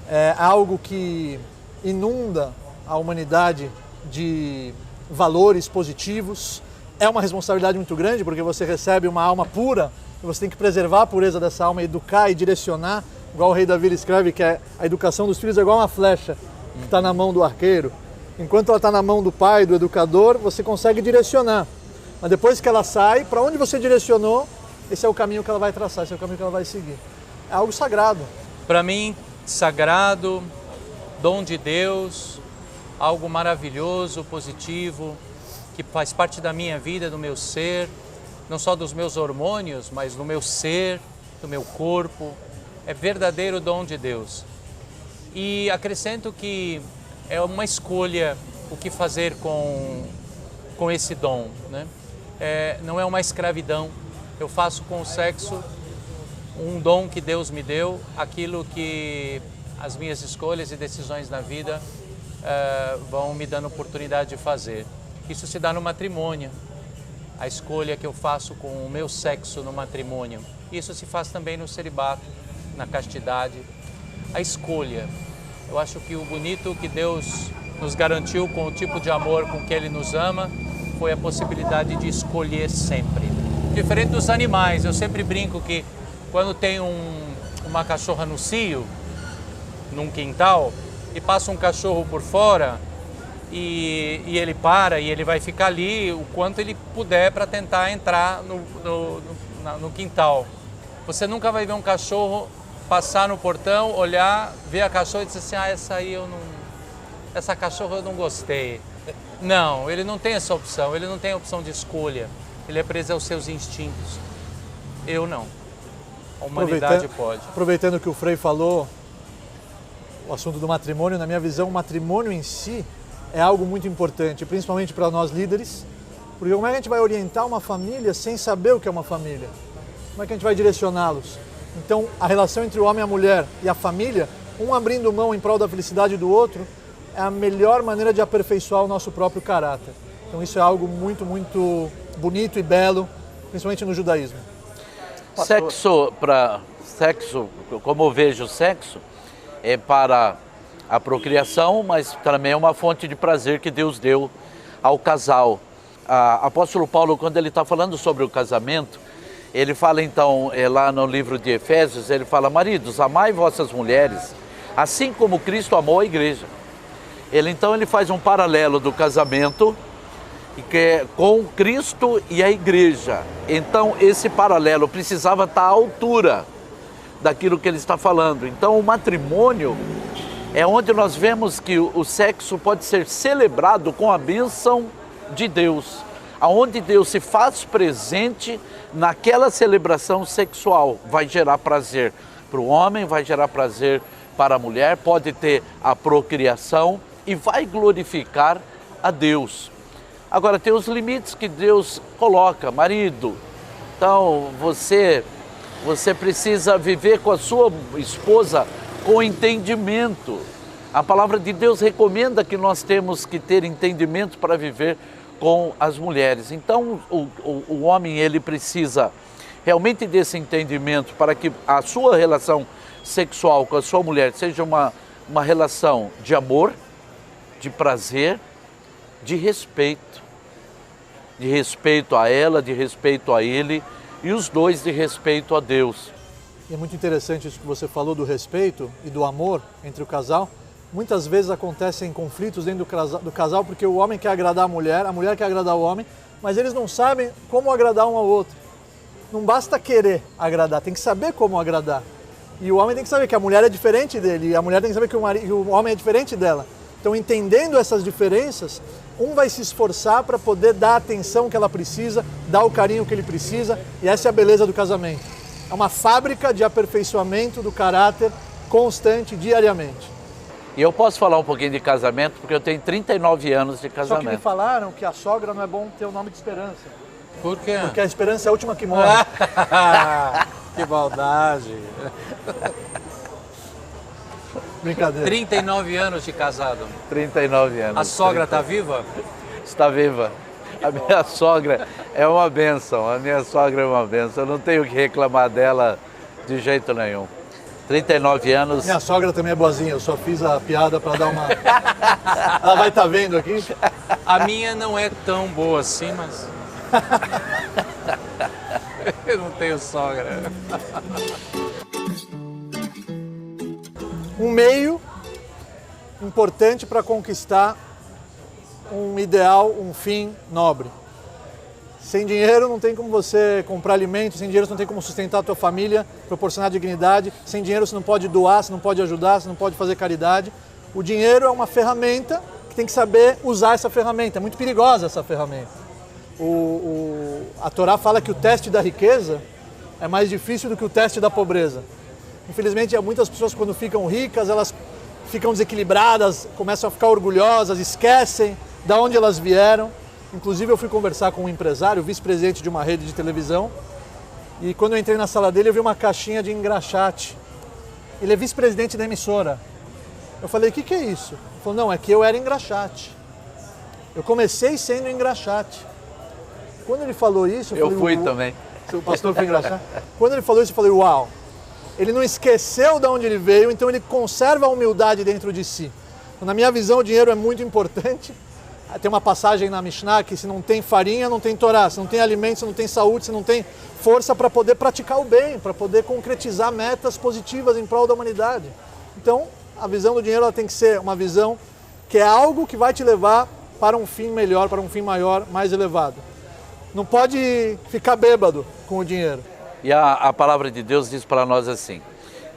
é algo que inunda a humanidade de valores positivos. É uma responsabilidade muito grande, porque você recebe uma alma pura Você tem que preservar a pureza dessa alma, educar e direcionar, igual o rei Davi escreve, que a educação dos filhos é igual uma flecha que está na mão do arqueiro. Enquanto ela está na mão do pai, do educador, você consegue direcionar. Mas depois que ela sai, para onde você direcionou, esse é o caminho que ela vai traçar, esse é o caminho que ela vai seguir. É algo sagrado. Para mim, sagrado, dom de Deus, algo maravilhoso, positivo, que faz parte da minha vida, do meu ser, não só dos meus hormônios, mas do meu ser, do meu corpo. É verdadeiro dom de Deus. E acrescento que é uma escolha o que fazer com esse dom, né? Não é uma escravidão. Eu faço com o sexo um dom que Deus me deu, aquilo que as minhas escolhas e decisões na vida vão me dando oportunidade de fazer. Isso se dá no matrimônio, a escolha que eu faço com o meu sexo no matrimônio. Isso se faz também no celibato, na castidade. A escolha. Eu acho que o bonito que Deus nos garantiu com o tipo de amor com que Ele nos ama foi a possibilidade de escolher sempre. Diferente dos animais, eu sempre brinco que quando tem uma cachorra no cio, num quintal, e passa um cachorro por fora e ele para e ele vai ficar ali o quanto ele puder para tentar entrar no quintal. Você nunca vai ver um cachorro passar no portão, olhar, ver a cachorra e dizer assim, essa cachorra eu não gostei. Não, ele não tem essa opção, ele não tem a opção de escolha. Ele é preso aos seus instintos. Eu não. A humanidade pode. Aproveitando que o Frei falou, o assunto do matrimônio, na minha visão, o matrimônio em si é algo muito importante, principalmente para nós líderes, porque como é que a gente vai orientar uma família sem saber o que é uma família? Como é que a gente vai direcioná-los? Então, a relação entre o homem e a mulher e a família, um abrindo mão em prol da felicidade do outro, é a melhor maneira de aperfeiçoar o nosso próprio caráter. Então, isso é algo muito, muito bonito e belo, principalmente no judaísmo. Sexo, como eu vejo o sexo, é para a procriação, mas também é uma fonte de prazer que Deus deu ao casal. Apóstolo Paulo, quando ele está falando sobre o casamento, ele fala então, lá no livro de Efésios, ele fala, maridos, amai vossas mulheres, assim como Cristo amou a igreja. Então ele faz um paralelo do casamento com Cristo e a igreja. Então esse paralelo precisava estar à altura daquilo que ele está falando. Então o matrimônio é onde nós vemos que o sexo pode ser celebrado com a bênção de Deus, aonde Deus se faz presente naquela celebração sexual. Vai gerar prazer para o homem, vai gerar prazer para a mulher, pode ter a procriação e vai glorificar a Deus. Agora tem os limites que Deus coloca, marido. Então você precisa viver com a sua esposa com entendimento. A palavra de Deus recomenda que nós temos que ter entendimento para viver com as mulheres. Então o homem ele precisa realmente desse entendimento para que a sua relação sexual com a sua mulher seja uma relação de amor, de prazer, de respeito a ela, de respeito a ele e os dois de respeito a Deus. E é muito interessante isso que você falou do respeito e do amor entre o casal. Muitas vezes acontecem conflitos dentro do casal porque o homem quer agradar a mulher quer agradar o homem, mas eles não sabem como agradar um ao outro. Não basta querer agradar, tem que saber como agradar. E o homem tem que saber que a mulher é diferente dele, e a mulher tem que saber que o homem é diferente dela. Então, entendendo essas diferenças, um vai se esforçar para poder dar a atenção que ela precisa, dar o carinho que ele precisa, e essa é a beleza do casamento. É uma fábrica de aperfeiçoamento do caráter constante, diariamente. E eu posso falar um pouquinho de casamento, porque eu tenho 39 anos de casamento. Só que me falaram que a sogra não é bom ter o nome de Esperança. Por quê? Porque a esperança é a última que morre. Que maldade. Brincadeira. 39 anos de casado. 39 anos. A sogra está viva? Está viva. A minha sogra é uma bênção. A minha sogra é uma bênção. Eu não tenho que reclamar dela de jeito nenhum. 39 anos. Minha sogra também é boazinha. Eu só fiz a piada para dar uma... Ela vai estar vendo aqui. A minha não é tão boa assim, mas... Eu não tenho sogra. Um meio importante para conquistar um ideal, um fim nobre. Sem dinheiro não tem como você comprar alimento, sem dinheiro você não tem como sustentar a tua família, proporcionar dignidade, sem dinheiro você não pode doar, você não pode ajudar, você não pode fazer caridade. O dinheiro é uma ferramenta que tem que saber usar essa ferramenta, é muito perigosa essa ferramenta. A Torá fala que o teste da riqueza é mais difícil do que o teste da pobreza. Infelizmente, muitas pessoas quando ficam ricas, elas ficam desequilibradas, começam a ficar orgulhosas, esquecem de onde elas vieram. Inclusive eu fui conversar com um empresário, vice-presidente de uma rede de televisão, e quando eu entrei na sala dele eu vi uma caixinha de engraxate. Ele é vice-presidente da emissora. Eu falei, o que é isso? Ele falou, não, é que eu era engraxate. Eu comecei sendo engraxate. Quando ele falou isso, eu falei, fui também. O pastor foi engraxate. Quando ele falou isso, eu falei, uau. Ele não esqueceu de onde ele veio, então ele conserva a humildade dentro de si. Então, na minha visão, o dinheiro é muito importante. Tem uma passagem na Mishnah que se não tem farinha, não tem Torá. Se não tem alimento, se não tem saúde, se não tem força para poder praticar o bem, para poder concretizar metas positivas em prol da humanidade. Então, a visão do dinheiro ela tem que ser uma visão que é algo que vai te levar para um fim melhor, para um fim maior, mais elevado. Não pode ficar bêbado com o dinheiro. E a palavra de Deus diz para nós assim,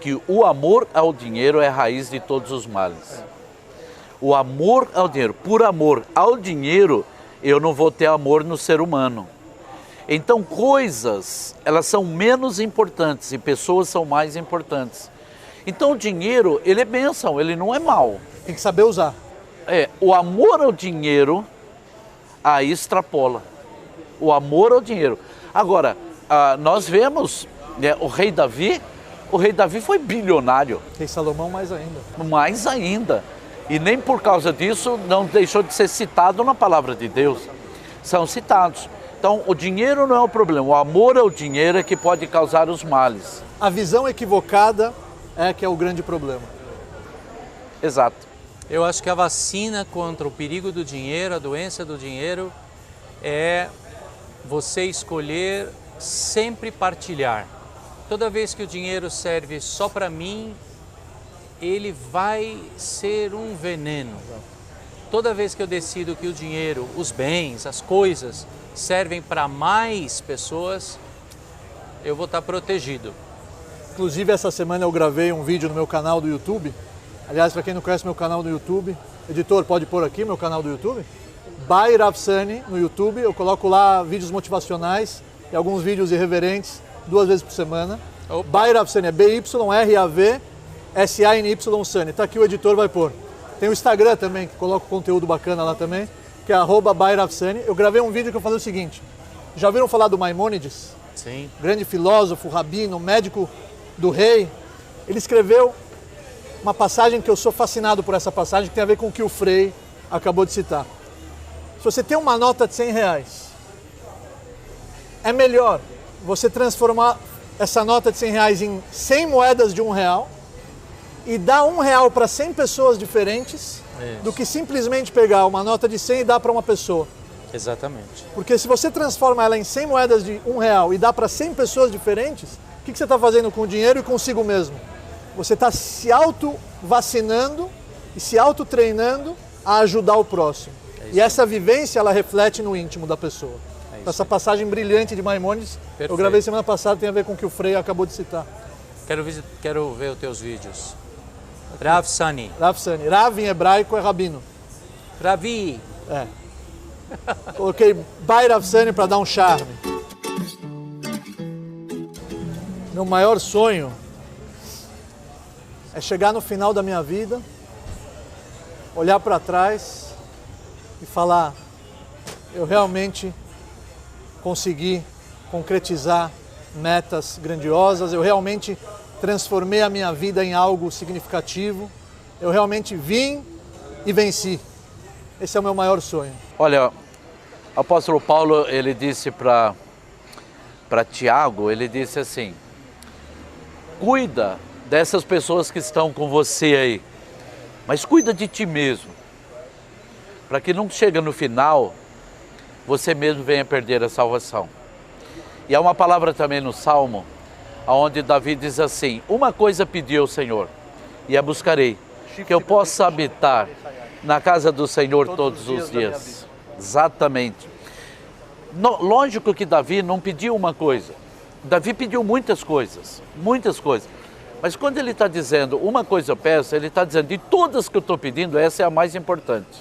que o amor ao dinheiro é a raiz de todos os males. O amor ao dinheiro, por amor ao dinheiro, eu não vou ter amor no ser humano. Então coisas, elas são menos importantes e pessoas são mais importantes. Então o dinheiro, ele é bênção, ele não é mal. Tem que saber usar. O amor ao dinheiro, aí extrapola. O amor ao dinheiro. Agora, nós vemos o rei Davi foi bilionário. Rei Salomão mais ainda. Mais ainda. E nem por causa disso não deixou de ser citado na palavra de Deus. São citados. Então o dinheiro não é o problema, o amor ao dinheiro é que pode causar os males. A visão equivocada é que é o grande problema. Exato. Eu acho que a vacina contra o perigo do dinheiro, a doença do dinheiro, é você escolher sempre partilhar. Toda vez que o dinheiro serve só para mim, ele vai ser um veneno. Toda vez que eu decido que o dinheiro, os bens, as coisas servem para mais pessoas, eu vou estar protegido. Inclusive essa semana eu gravei um vídeo no meu canal do YouTube. Aliás, para quem não conhece meu canal do YouTube, editor, pode pôr aqui meu canal do YouTube? By Rav Sani no YouTube, eu coloco lá vídeos motivacionais e alguns vídeos irreverentes 2 vezes por semana. By Rav Sani, é BYRAVSANY Sani. Tá aqui, o editor vai pôr. Tem o Instagram também, que coloca conteúdo bacana lá também, que é @ByRavSani. Eu gravei um vídeo que eu falei o seguinte, já ouviram falar do Maimônides? Sim. Grande filósofo, rabino, médico do rei. Ele escreveu uma passagem que eu sou fascinado por essa passagem, que tem a ver com o que o Frei acabou de citar. Se você tem uma nota de R$100, é melhor você transformar essa nota de R$100 em 100 moedas de R$1 e dar R$1 para 100 pessoas diferentes, do que simplesmente pegar uma nota de 100 e dar para uma pessoa. Exatamente. Porque se você transforma ela em 100 moedas de R$1 e dá para 100 pessoas diferentes, o que você está fazendo com o dinheiro e consigo mesmo? Você está se auto-vacinando e se auto-treinando a ajudar o próximo. E essa vivência, ela reflete no íntimo da pessoa. Essa passagem brilhante de Maimônides, eu gravei semana passada, tem a ver com o que o Frei acabou de citar. Quero ver os teus vídeos. Rav Sani. Rav Sani. Rav em hebraico é rabino. Ravi. É. Coloquei By Rav Sani para dar um charme. Meu maior sonho é chegar no final da minha vida, olhar para trás e falar, eu realmente consegui concretizar metas grandiosas, eu realmente transformei a minha vida em algo significativo, eu realmente vim e venci. Esse é o meu maior sonho. Olha, o apóstolo Paulo, ele disse para Tiago, ele disse assim, cuida dessas pessoas que estão com você aí, mas cuida de ti mesmo, para que não chegue no final, você mesmo venha perder a salvação. E há uma palavra também no Salmo, onde Davi diz assim: uma coisa pedi ao Senhor, e a buscarei, que eu possa habitar na casa do Senhor todos os dias. Exatamente. Lógico que Davi não pediu uma coisa. Davi pediu muitas coisas, muitas coisas. Mas quando ele está dizendo uma coisa eu peço, ele está dizendo de todas que eu estou pedindo, essa é a mais importante.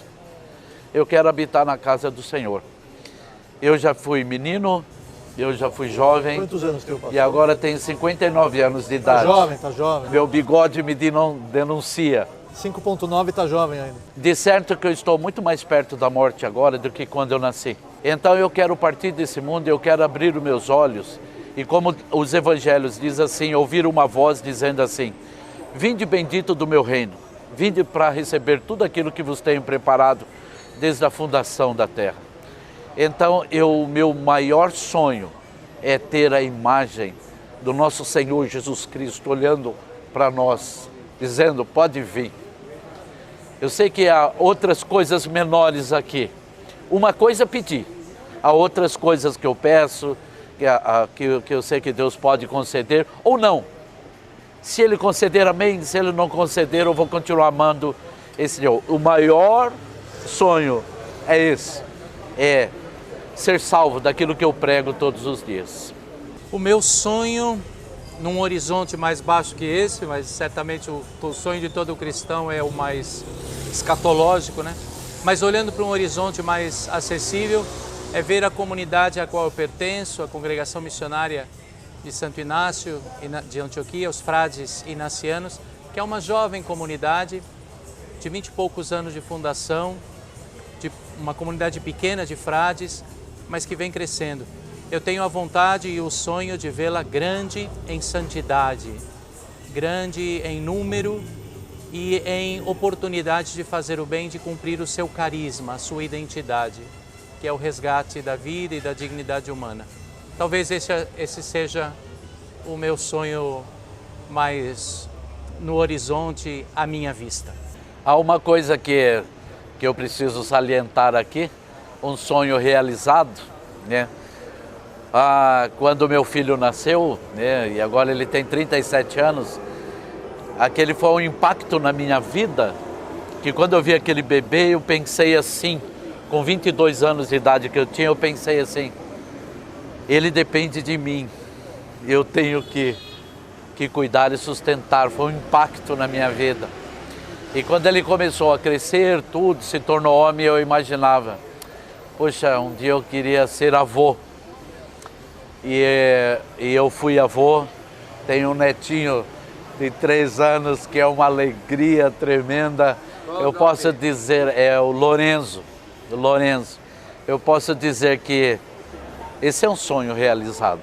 Eu quero habitar na casa do Senhor. Eu já fui menino, eu já fui jovem. Quantos anos tem o pastor? E agora tenho 59 anos de idade. Tá jovem. Meu bigode me denuncia. 5.9 tá jovem ainda. De certo que eu estou muito mais perto da morte agora do que quando eu nasci. Então eu quero partir desse mundo, eu quero abrir os meus olhos. E como os evangelhos dizem assim, ouvir uma voz dizendo assim: vinde bendito do meu reino, vinde para receber tudo aquilo que vos tenho preparado desde a fundação da terra. Então o meu maior sonho é ter a imagem do nosso Senhor Jesus Cristo olhando para nós, dizendo: pode vir. Eu sei que há outras coisas menores aqui. Uma coisa pedi, há outras coisas que eu peço, que eu sei que Deus pode conceder ou não. Se Ele conceder, amém. Se Ele não conceder, eu vou continuar amando esse Deus. O maior sonho é esse, é ser salvo daquilo que eu prego todos os dias. O meu sonho, num horizonte mais baixo que esse, mas certamente o sonho de todo cristão é o mais escatológico, né? Mas olhando para um horizonte mais acessível, é ver a comunidade a qual eu pertenço, a congregação missionária de Santo Inácio de Antioquia, os frades inacianos, que é uma jovem comunidade de 20 e poucos anos de fundação, de uma comunidade pequena de frades, mas que vem crescendo. Eu tenho a vontade e o sonho de vê-la grande em santidade, grande em número e em oportunidade de fazer o bem, de cumprir o seu carisma, a sua identidade, que é o resgate da vida e da dignidade humana. Talvez esse seja o meu sonho mais no horizonte à minha vista. Há uma coisa que eu preciso salientar aqui, um sonho realizado, né? Quando meu filho nasceu, né, e agora ele tem 37 anos, aquele foi um impacto na minha vida, que quando eu vi aquele bebê, eu pensei assim, com 22 anos de idade que eu tinha, eu pensei assim: ele depende de mim, eu tenho que cuidar e sustentar. Foi um impacto na minha vida. E quando ele começou a crescer, tudo, se tornou homem, eu imaginava: poxa, um dia eu queria ser avô. E eu fui avô, tenho um netinho de 3 anos que é uma alegria tremenda. Eu posso dizer, é o Lorenzo. Eu posso dizer que esse é um sonho realizado.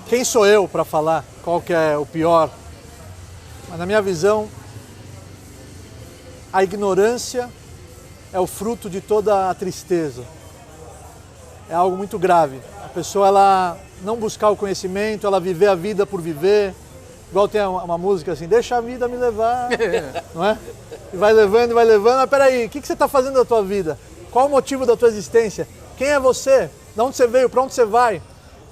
Quem sou eu para falar qual que é o pior? Mas na minha visão, a ignorância é o fruto de toda a tristeza. É algo muito grave. A pessoa, ela não buscar o conhecimento, ela viver a vida por viver. Igual tem uma música assim: deixa a vida me levar, não é? E vai levando, mas peraí, o que você está fazendo da tua vida? Qual o motivo da tua existência? Quem é você? De onde você veio? Para onde você vai?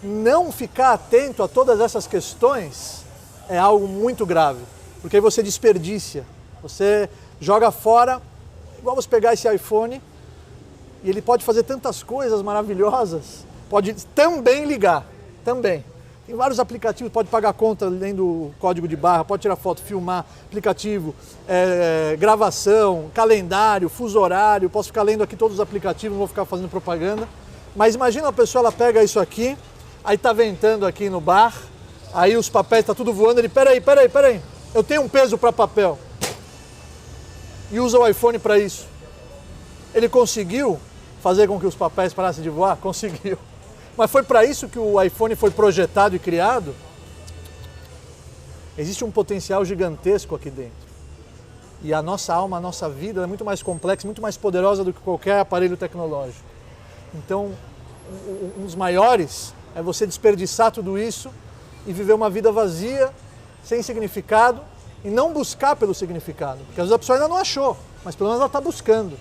Não ficar atento a todas essas questões é algo muito grave, porque aí você desperdiça, você joga fora. Igual você pegar esse iPhone, e ele pode fazer tantas coisas maravilhosas, pode também ligar, também. Tem vários aplicativos, pode pagar conta lendo o código de barra, pode tirar foto, filmar, aplicativo, gravação, calendário, fuso horário, posso ficar lendo aqui todos os aplicativos, não vou ficar fazendo propaganda. Mas imagina a pessoa, ela pega isso aqui, aí tá ventando aqui no bar, aí os papéis, tá tudo voando, ele, peraí, eu tenho um peso para papel. E usa o iPhone para isso. Ele conseguiu fazer com que os papéis parassem de voar? Conseguiu. Mas foi para isso que o iPhone foi projetado e criado? Existe um potencial gigantesco aqui dentro. E a nossa alma, a nossa vida é muito mais complexa, muito mais poderosa do que qualquer aparelho tecnológico. Então, um dos maiores é você desperdiçar tudo isso e viver uma vida vazia, sem significado, e não buscar pelo significado. Porque às vezes a pessoa ainda não achou, mas pelo menos ela está buscando.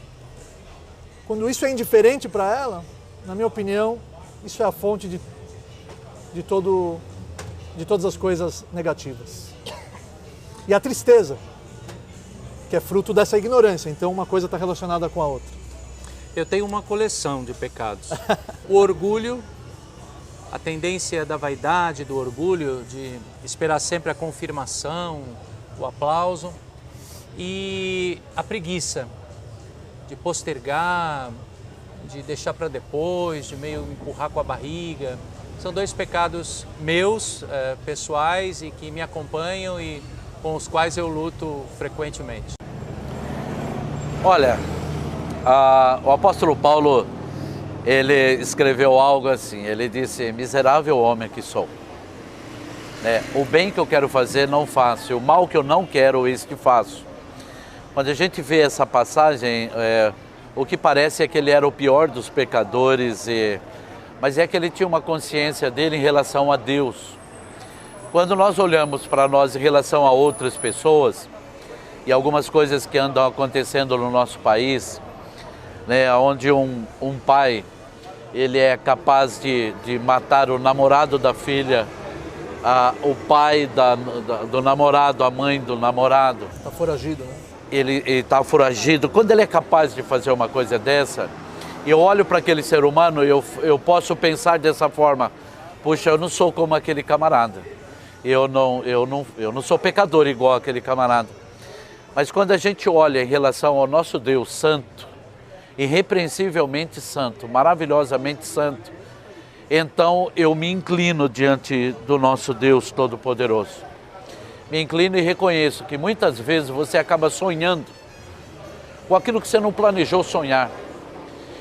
quando isso é indiferente para ela, na minha opinião, isso é a fonte de todas as coisas negativas. E a tristeza, que é fruto dessa ignorância. Então uma coisa está relacionada com a outra. Eu tenho uma coleção de pecados. O orgulho, a tendência da vaidade, do orgulho, de esperar sempre a confirmação, o aplauso. E a preguiça, de postergar, de deixar para depois, de meio empurrar com a barriga. São dois pecados meus, pessoais, e que me acompanham e com os quais eu luto frequentemente. Olha, o apóstolo Paulo, ele escreveu algo assim, ele disse: miserável homem que sou. O bem que eu quero fazer não faço, o mal que eu não quero, isso que faço. Quando a gente vê essa passagem, o que parece é que ele era o pior dos pecadores, mas é que ele tinha uma consciência dele em relação a Deus. Quando nós olhamos para nós em relação a outras pessoas, e algumas coisas que andam acontecendo no nosso país, onde um pai, ele é capaz de matar o namorado da filha, o pai do namorado, a mãe do namorado. Está foragido, né? Ele está foragido. Quando ele é capaz de fazer uma coisa dessa, eu olho para aquele ser humano e eu posso pensar dessa forma: puxa, eu não sou como aquele camarada. Eu não sou pecador igual aquele camarada. Mas quando a gente olha em relação ao nosso Deus santo, irrepreensivelmente santo, maravilhosamente santo, então eu me inclino diante do nosso Deus Todo-Poderoso. Me inclino e reconheço que muitas vezes você acaba sonhando com aquilo que você não planejou sonhar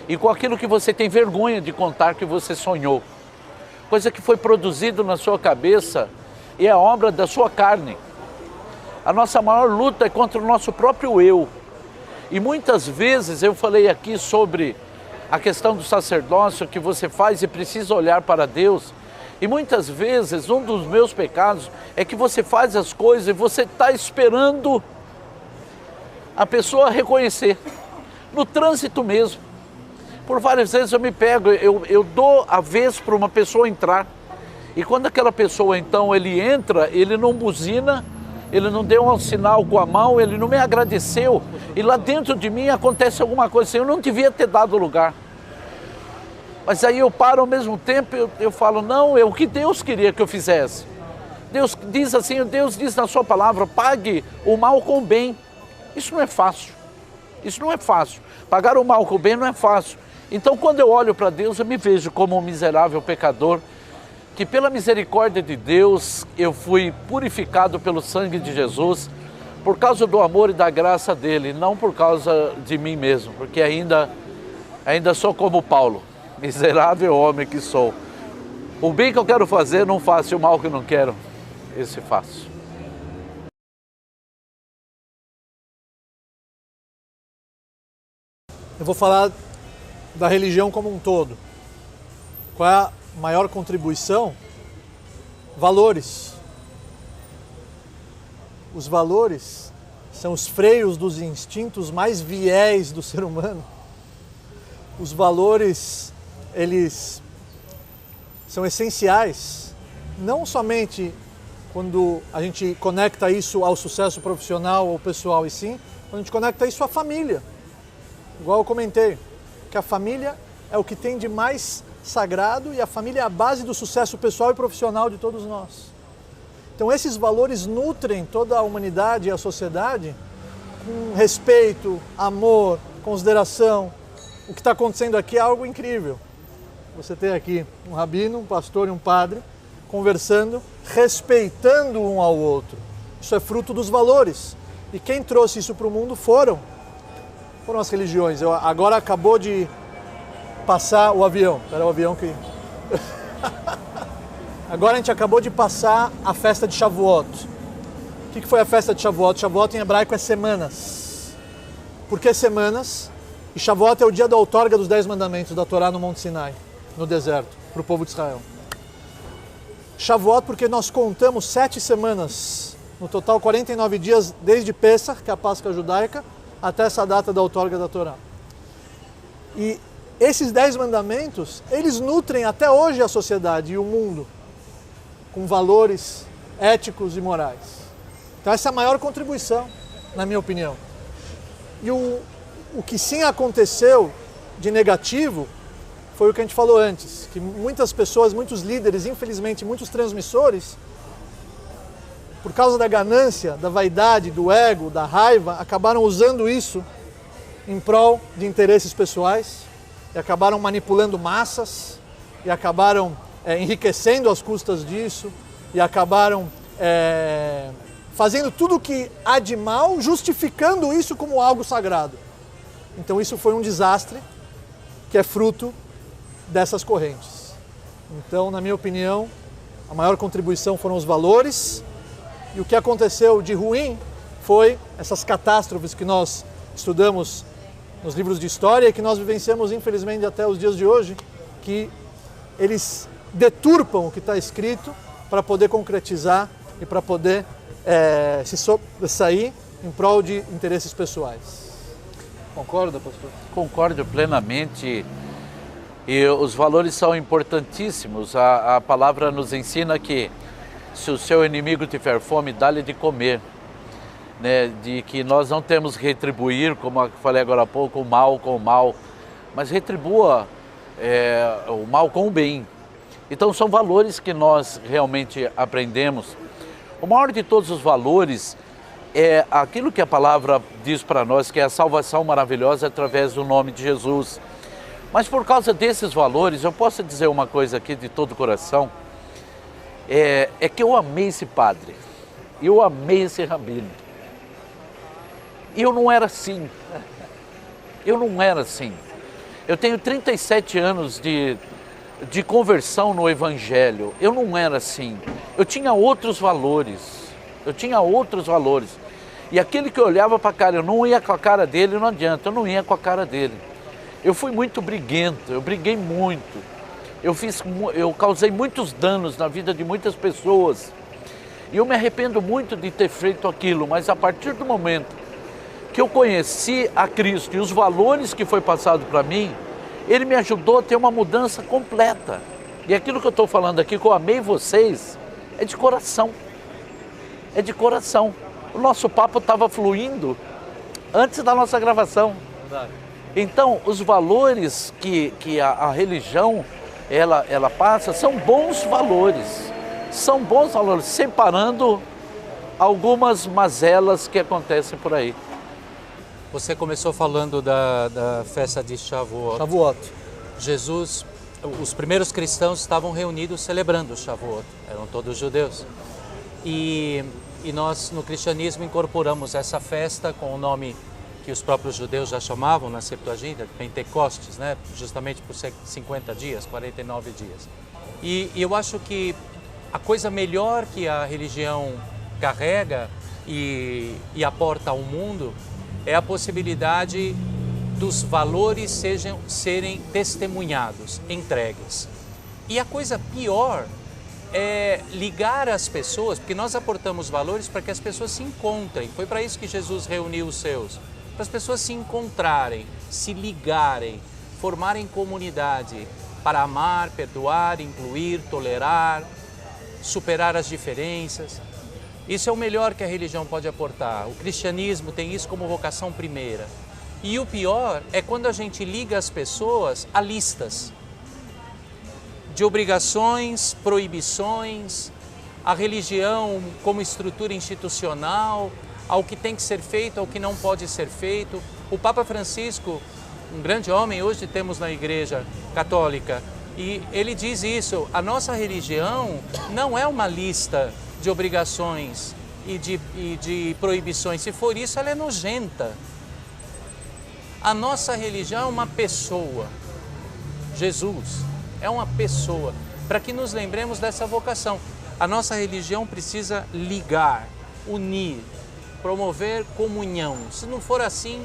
e com aquilo que você tem vergonha de contar que você sonhou. Coisa que foi produzido na sua cabeça e é obra da sua carne. A nossa maior luta é contra o nosso próprio eu. E muitas vezes eu falei aqui sobre a questão do sacerdócio que você faz e precisa olhar para Deus. E muitas vezes um dos meus pecados é que você faz as coisas e você está esperando a pessoa reconhecer. No trânsito mesmo. Por várias vezes eu me pego, eu dou a vez para uma pessoa entrar. E quando aquela pessoa então ele entra, ele não buzina, ele não deu um sinal com a mão, ele não me agradeceu. E lá dentro de mim acontece alguma coisa assim, eu não devia ter dado lugar. Mas aí eu paro ao mesmo tempo, eu falo, não, é o que Deus queria que eu fizesse. Deus diz assim, Deus diz na sua palavra, pague o mal com o bem. Isso não é fácil. Isso não é fácil. Pagar o mal com o bem não é fácil. Então quando eu olho para Deus, eu me vejo como um miserável pecador, que pela misericórdia de Deus, eu fui purificado pelo sangue de Jesus, por causa do amor e da graça dele, não por causa de mim mesmo, porque ainda sou como Paulo, miserável homem que sou. O bem que eu quero fazer não faço, e o mal que eu não quero, esse faço. Eu vou falar da religião como um todo. Qual é a maior contribuição? Valores. Os valores são os freios dos instintos mais viéis do ser humano. Os valores, eles são essenciais, não somente quando a gente conecta isso ao sucesso profissional ou pessoal, e sim quando a gente conecta isso à família. Igual eu comentei, que a família é o que tem de mais sagrado e a família é a base do sucesso pessoal e profissional de todos nós. Então esses valores nutrem toda a humanidade e a sociedade com respeito, amor, consideração. O que está acontecendo aqui é algo incrível. Você tem aqui um rabino, um pastor e um padre conversando, respeitando um ao outro. Isso é fruto dos valores. E quem trouxe isso para o mundo foram as religiões. Agora acabou de passar o avião. Era o avião que... Agora a gente acabou de passar a festa de Shavuot. O que foi a festa de Shavuot? Shavuot em hebraico é semanas. Por que semanas? E Shavuot é o dia da outorga dos 10 mandamentos da Torá no Monte Sinai, no deserto, para o povo de Israel. Shavuot porque nós contamos 7 semanas, no total 49 dias, desde Pesach, que é a Páscoa judaica, até essa data da outorga da Torá. E esses 10 mandamentos, eles nutrem até hoje a sociedade e o mundo com valores éticos e morais. Então essa é a maior contribuição, na minha opinião. E o que sim aconteceu de negativo foi o que a gente falou antes, que muitas pessoas, muitos líderes, infelizmente muitos transmissores, por causa da ganância, da vaidade, do ego, da raiva, acabaram usando isso em prol de interesses pessoais e acabaram manipulando massas e acabaram enriquecendo às custas disso e acabaram fazendo tudo o que há de mal, justificando isso como algo sagrado. Então isso foi um desastre que é fruto dessas correntes. Então, na minha opinião, a maior contribuição foram os valores, e o que aconteceu de ruim foi essas catástrofes que nós estudamos nos livros de história e que nós vivenciamos, infelizmente, até os dias de hoje, que eles deturpam o que está escrito para poder concretizar e para poder se sobressair em prol de interesses pessoais. Concorda, pastor? Concordo plenamente. E os valores são importantíssimos. A palavra nos ensina que se o seu inimigo tiver fome, dá-lhe de comer. Né? De que nós não temos que retribuir, como eu falei agora há pouco, o mal com o mal, mas retribua o mal com o bem. Então são valores que nós realmente aprendemos. O maior de todos os valores é aquilo que a palavra diz para nós, que é a salvação maravilhosa através do nome de Jesus. Mas por causa desses valores, eu posso dizer uma coisa aqui de todo o coração, é que eu amei esse padre, eu amei esse rabino. E eu não era assim, Eu tenho 37 anos de conversão no Evangelho, eu não era assim. Eu tinha outros valores. E aquele que eu olhava para a cara, eu não ia com a cara dele, não adianta, eu não ia com a cara dele. Eu fui muito briguento, eu briguei muito. Eu causei muitos danos na vida de muitas pessoas. E eu me arrependo muito de ter feito aquilo, mas a partir do momento que eu conheci a Cristo e os valores que foi passado para mim, Ele me ajudou a ter uma mudança completa. E aquilo que eu estou falando aqui, que eu amei vocês, é de coração. É de coração. O nosso papo estava fluindo antes da nossa gravação. Então, os valores que a religião ela passa são bons valores. São bons valores, separando algumas mazelas que acontecem por aí. Você começou falando da festa de Shavuot. Shavuot. Jesus, os primeiros cristãos estavam reunidos celebrando Shavuot, eram todos judeus. E nós no cristianismo incorporamos essa festa com o nome que os próprios judeus já chamavam na Septuaginta, Pentecostes, né? Justamente por 50 dias, 49 dias. E eu acho que a coisa melhor que a religião carrega e aporta ao mundo é a possibilidade dos valores serem testemunhados, entregues. E a coisa pior é ligar as pessoas, porque nós aportamos valores para que as pessoas se encontrem. Foi para isso que Jesus reuniu os seus, para as pessoas se encontrarem, se ligarem, formarem comunidade, para amar, perdoar, incluir, tolerar, superar as diferenças. Isso é o melhor que a religião pode aportar. O cristianismo tem isso como vocação primeira. E o pior é quando a gente liga as pessoas a listas de obrigações, proibições, a religião como estrutura institucional, ao que tem que ser feito, ao que não pode ser feito. O Papa Francisco, um grande homem, hoje temos na Igreja Católica, e ele diz isso: a nossa religião não é uma lista de obrigações e de proibições. Se for isso, ela é nojenta. A nossa religião é uma pessoa. Jesus é uma pessoa, para que nos lembremos dessa vocação. A nossa religião precisa ligar, unir, promover comunhão. Se não for assim,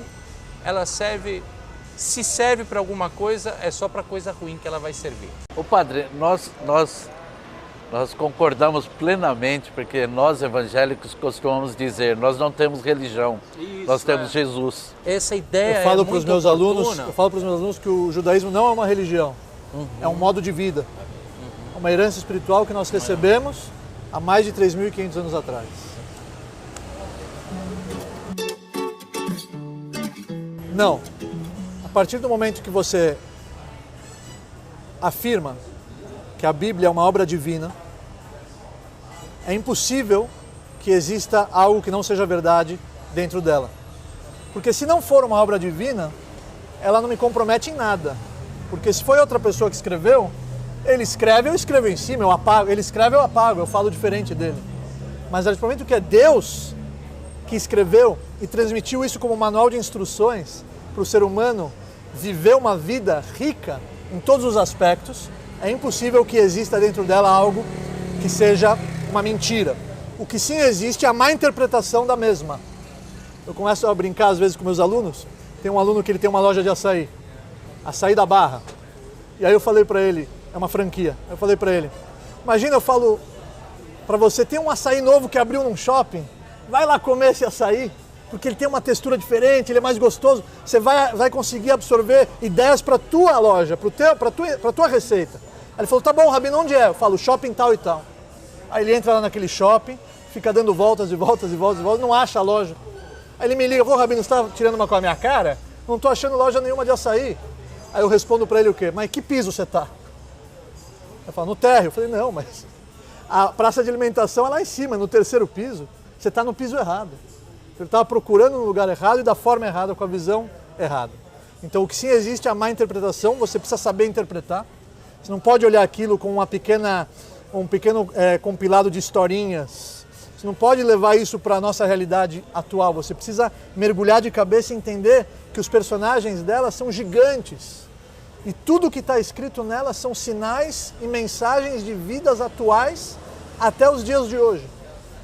ela se serve para alguma coisa, é só para coisa ruim que ela vai servir. Ô padre, nós Nós concordamos plenamente, porque nós evangélicos costumamos dizer, nós não temos religião, nós temos Jesus. Essa ideia Eu falo é para os muito meus oportuna. alunos que o judaísmo não é uma religião, é um modo de vida. É uma herança espiritual que nós recebemos há mais de 3.500 anos atrás. Não. A partir do momento que você afirma que a Bíblia é uma obra divina, é impossível que exista algo que não seja verdade dentro dela. Porque se não for uma obra divina, ela não me compromete em nada. Porque se foi outra pessoa que escreveu, ele escreve, eu escrevo em cima, eu apago. Ele escreve, eu apago, eu falo diferente dele. Mas a partir do momento que é Deus que escreveu e transmitiu isso como manual de instruções para o ser humano viver uma vida rica em todos os aspectos, é impossível que exista dentro dela algo que seja uma mentira. O que sim existe é a má interpretação da mesma. Eu começo a brincar às vezes com meus alunos. Tem um aluno que ele tem uma loja de açaí da Barra. E aí eu falei para ele, é uma franquia. Eu falei para ele, imagina, eu falo para você, tem um açaí novo que abriu num shopping, vai lá comer esse açaí, porque ele tem uma textura diferente, ele é mais gostoso, você vai conseguir absorver ideias para a tua loja, para tua receita. Aí ele falou, tá bom, Rabino, onde é? Eu falo, shopping tal e tal. Aí ele entra lá naquele shopping, fica dando voltas e voltas e voltas e voltas, não acha a loja. Aí ele me liga, falou, Rabino, você está tirando uma com a minha cara? Não estou achando loja nenhuma de açaí. Aí eu respondo para ele o quê? Mas que piso você está? Ele fala, no térreo. Eu falei, não, mas a praça de alimentação é lá em cima, no terceiro piso. Você está no piso errado. Ele estava procurando no lugar errado e da forma errada, com a visão errada. Então o que sim existe é a má interpretação, você precisa saber interpretar. Você não pode olhar aquilo com um pequeno compilado de historinhas. Você não pode levar isso para a nossa realidade atual. Você precisa mergulhar de cabeça e entender que os personagens dela são gigantes. E tudo que está escrito nela são sinais e mensagens de vidas atuais até os dias de hoje.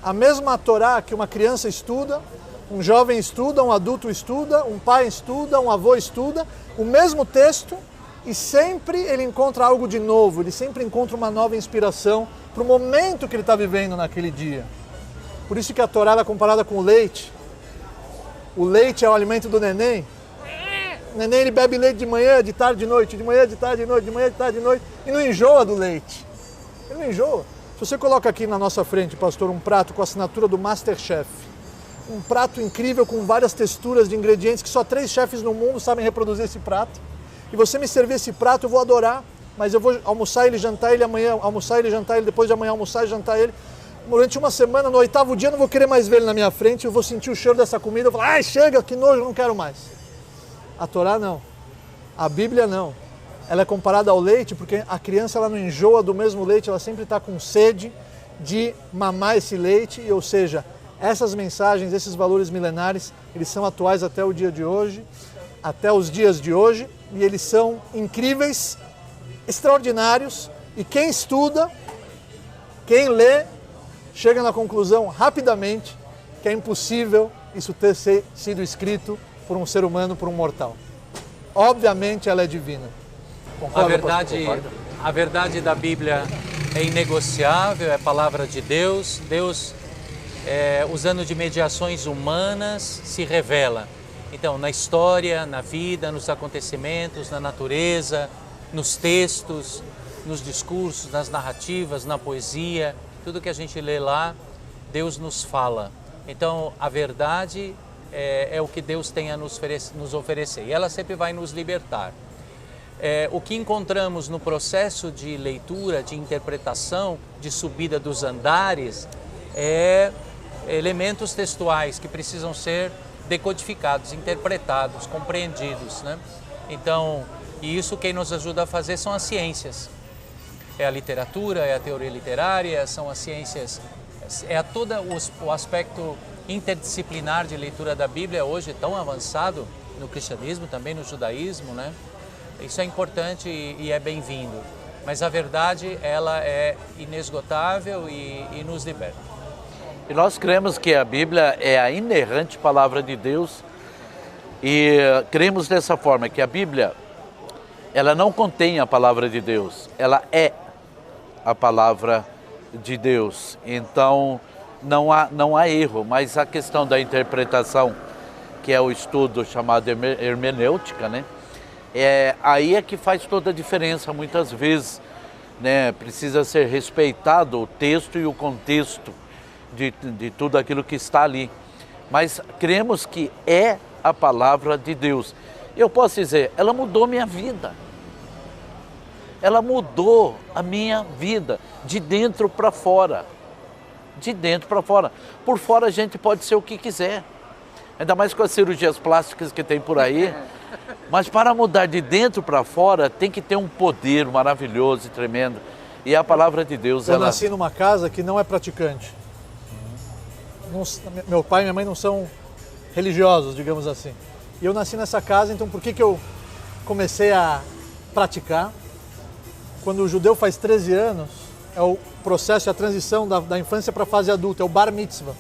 A mesma Torá que uma criança estuda, um jovem estuda, um adulto estuda, um pai estuda, um avô estuda, o mesmo texto, e sempre ele encontra algo de novo, ele sempre encontra uma nova inspiração para o momento que ele está vivendo naquele dia. Por isso que a Torá é comparada com o leite. O leite é o alimento do neném. O neném ele bebe leite de manhã, de tarde, de noite, de manhã, de tarde, de noite, de manhã, de tarde, de noite, e não enjoa do leite. Ele não enjoa. Se você coloca aqui na nossa frente, pastor, um prato com a assinatura do Masterchef, um prato incrível com várias texturas de ingredientes que só 3 chefes no mundo sabem reproduzir esse prato, e você me servir esse prato, eu vou adorar, mas eu vou almoçar ele, jantar ele amanhã, almoçar ele, jantar ele, depois de amanhã almoçar e jantar ele. Durante uma semana, no 8º dia, eu não vou querer mais ver ele na minha frente, eu vou sentir o cheiro dessa comida, eu vou falar, ai, chega, que nojo, eu não quero mais. A Torá não. A Bíblia não. Ela é comparada ao leite porque a criança ela não enjoa do mesmo leite, ela sempre está com sede de mamar esse leite, ou seja, essas mensagens, esses valores milenares, eles são atuais até o dia de hoje, até os dias de hoje, e eles são incríveis, extraordinários, e quem estuda, quem lê, chega na conclusão rapidamente que é impossível isso ter sido escrito por um ser humano, por um mortal. Obviamente ela é divina. Concorda, a verdade da Bíblia é inegociável, é a palavra de Deus. Deus, usando de mediações humanas, se revela. Então, na história, na vida, nos acontecimentos, na natureza, nos textos, nos discursos, nas narrativas, na poesia, tudo que a gente lê lá, Deus nos fala. Então, a verdade é o que Deus tem a nos oferecer e ela sempre vai nos libertar. O que encontramos no processo de leitura, de interpretação, de subida dos andares, é elementos textuais que precisam ser decodificados, interpretados, compreendidos, né? Então, e isso quem nos ajuda a fazer são as ciências. É a literatura, é a teoria literária, são as ciências, todo o aspecto interdisciplinar de leitura da Bíblia hoje tão avançado no cristianismo, também no judaísmo, né? Isso é importante e é bem-vindo. Mas a verdade, ela é inesgotável e nos liberta. E nós cremos que a Bíblia é a inerrante palavra de Deus e cremos dessa forma, que a Bíblia, ela não contém a palavra de Deus, ela é a palavra de Deus. Então não há erro, mas a questão da interpretação, que é o estudo chamado hermenêutica, né? Aí é que faz toda a diferença muitas vezes, né? Precisa ser respeitado o texto e o contexto de tudo aquilo que está ali. Mas cremos que é a palavra de Deus. Eu posso dizer, ela mudou minha vida. Ela mudou a minha vida, de dentro para fora. De dentro para fora. Por fora a gente pode ser o que quiser. Ainda mais com as cirurgias plásticas que tem por aí. Mas para mudar de dentro para fora, tem que ter um poder maravilhoso e tremendo. E a palavra de Deus, Eu nasci numa casa que não é praticante. Meu pai e minha mãe não são religiosos, digamos assim. E eu nasci nessa casa, então por que eu comecei a praticar? Quando o judeu faz 13 anos, é o processo, a transição da infância para a fase adulta, é o bar mitzvah.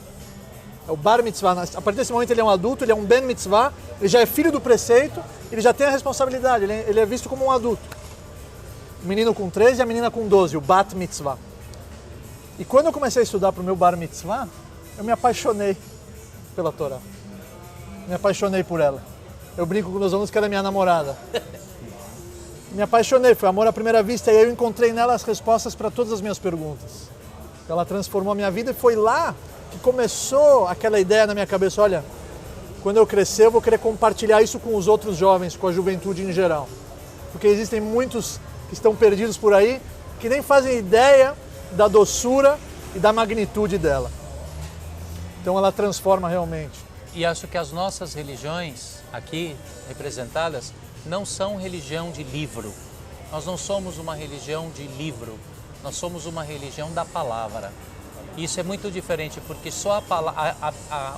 É o bar mitzvah. A partir desse momento ele é um adulto, ele é um ben mitzvah, ele já é filho do preceito, ele já tem a responsabilidade, ele é visto como um adulto. O menino com 13 e a menina com 12, o bat mitzvah. E quando eu comecei a estudar para o meu bar mitzvah, eu me apaixonei pela Torá. Me apaixonei por ela. Eu brinco com meus alunos que ela é minha namorada. Me apaixonei, foi amor à primeira vista e eu encontrei nela as respostas para todas as minhas perguntas. Ela transformou a minha vida e foi lá que começou aquela ideia na minha cabeça, olha, quando eu crescer eu vou querer compartilhar isso com os outros jovens, com a juventude em geral. Porque existem muitos que estão perdidos por aí, que nem fazem ideia da doçura e da magnitude dela. Então ela transforma realmente. E acho que as nossas religiões aqui representadas não são religião de livro. Nós não somos uma religião de livro, nós somos uma religião da palavra. Isso é muito diferente, porque só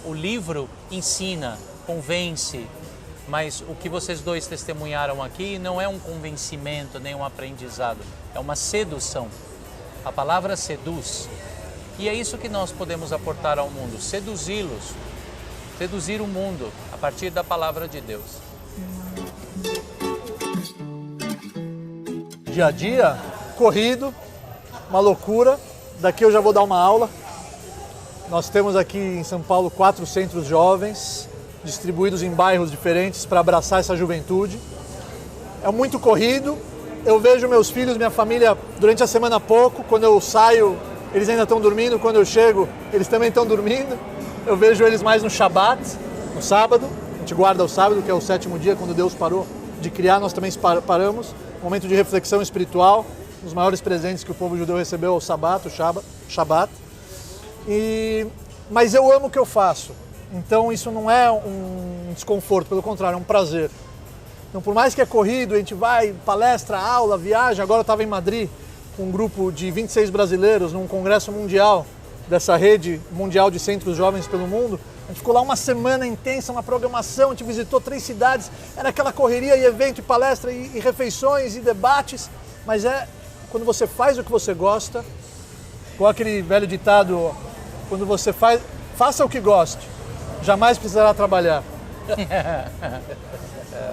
o livro ensina, convence, mas o que vocês dois testemunharam aqui não é um convencimento, nem um aprendizado, é uma sedução. A palavra seduz. E é isso que nós podemos aportar ao mundo, seduzi-los, seduzir o mundo a partir da palavra de Deus. Dia a dia, corrido, uma loucura. Daqui eu já vou dar uma aula. Nós temos aqui em São Paulo 4 centros jovens, distribuídos em bairros diferentes para abraçar essa juventude. É muito corrido. Eu vejo meus filhos, minha família durante a semana pouco. Quando eu saio, eles ainda estão dormindo. Quando eu chego, eles também estão dormindo. Eu vejo eles mais no Shabat, no sábado. A gente guarda o sábado, que é o 7º dia, quando Deus parou de criar, nós também paramos. Momento de reflexão espiritual. Um dos maiores presentes que o povo judeu recebeu é o Sabat, o Shabat. Mas eu amo o que eu faço. Então isso não é um desconforto, pelo contrário, é um prazer. Então por mais que é corrido, a gente vai, palestra, aula, viaja. Agora eu estava em Madrid com um grupo de 26 brasileiros num congresso mundial dessa rede mundial de centros jovens pelo mundo. A gente ficou lá uma semana intensa, uma programação, a gente visitou 3 cidades, era aquela correria e evento, e palestra, e refeições, e debates, mas quando você faz o que você gosta, com aquele velho ditado, quando você faça o que goste, jamais precisará trabalhar.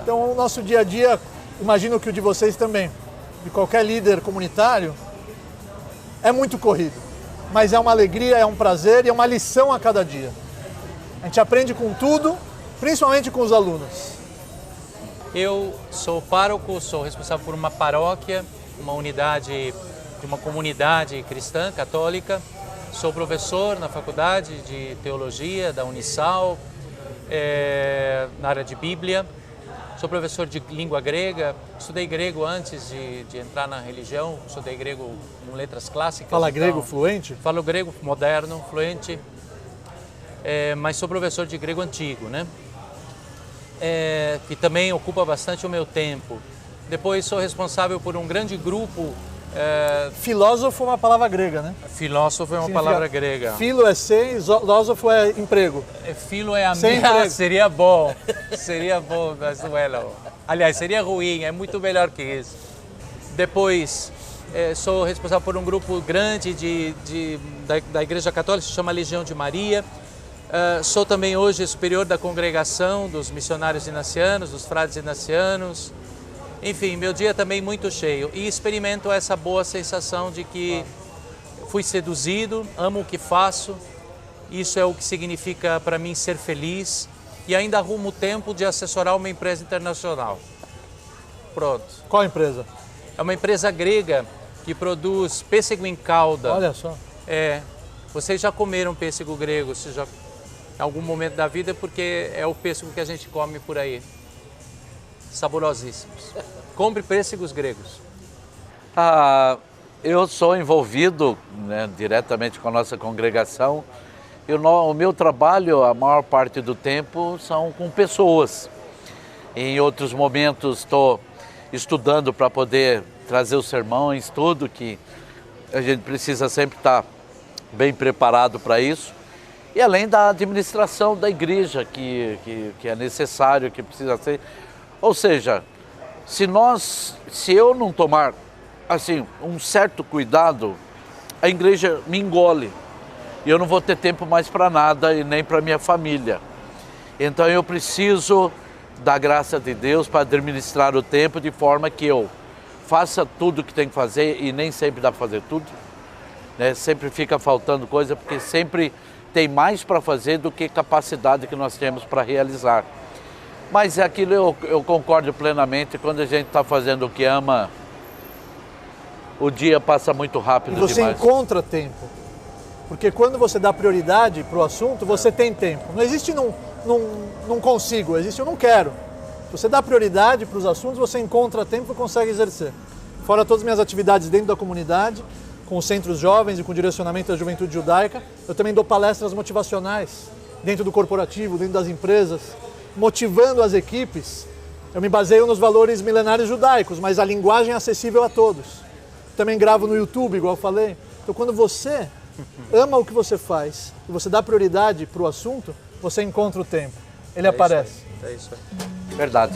Então o nosso dia a dia, imagino que o de vocês também, de qualquer líder comunitário, é muito corrido, mas é uma alegria, é um prazer e é uma lição a cada dia. A gente aprende com tudo, principalmente com os alunos. Eu sou pároco, sou responsável por uma paróquia, uma unidade de uma comunidade cristã, católica. Sou professor na faculdade de teologia da Unisal, na área de Bíblia. Sou professor de língua grega, estudei grego antes de entrar na religião, estudei grego em letras clássicas. Fala grego fluente? Falo grego moderno, fluente. Mas sou professor de grego antigo, né? Que também ocupa bastante o meu tempo. Depois sou responsável por um grande grupo. Filósofo é uma palavra grega, né? Filósofo é uma palavra grega. Filo é sem, filósofo é emprego. Filo é amigo. Seria bom, mas não é não. Aliás, seria ruim, é muito melhor que isso. Depois sou responsável por um grupo grande da Igreja Católica, se chama Legião de Maria. Sou também hoje superior da congregação dos missionários inacianos, dos frades inacianos. Enfim, meu dia também muito cheio. E experimento essa boa sensação de que fui seduzido, amo o que faço, isso é o que significa para mim ser feliz e ainda arrumo o tempo de assessorar uma empresa internacional. Pronto. Qual empresa? É uma empresa grega que produz pêssego em calda. Olha só. Vocês já comeram pêssego grego, em algum momento da vida, porque é o pêssego que a gente come por aí. Saborosíssimos. Compre pêssegos gregos. Eu sou envolvido, né, diretamente com a nossa congregação. O meu trabalho, a maior parte do tempo, são com pessoas. Em outros momentos estou estudando para poder trazer os sermões, tudo que a gente precisa sempre estar bem preparado para isso. E além da administração da igreja, que é necessário, que precisa ser. Ou seja, se eu não tomar assim um certo cuidado, a igreja me engole. E eu não vou ter tempo mais para nada e nem para minha família. Então eu preciso da graça de Deus para administrar o tempo de forma que eu faça tudo o que tem que fazer e nem sempre dá para fazer tudo. Né? Sempre fica faltando coisa porque sempre tem mais para fazer do que capacidade que nós temos para realizar. Mas é aquilo, eu concordo plenamente, quando a gente está fazendo o que ama, o dia passa muito rápido demais. E você encontra tempo. Porque quando você dá prioridade para o assunto, você tem tempo. Não existe não consigo, existe eu não quero. Se você dá prioridade para os assuntos, você encontra tempo e consegue exercer. Fora todas as minhas atividades dentro da comunidade, com os centros jovens e com o direcionamento da juventude judaica, eu também dou palestras motivacionais dentro do corporativo, dentro das empresas, motivando as equipes. Eu me baseio nos valores milenares judaicos, mas a linguagem é acessível a todos. Também gravo no YouTube, igual eu falei. Então quando você ama o que você faz e você dá prioridade para o assunto, você encontra o tempo. Ele aparece. É isso aí. Verdade.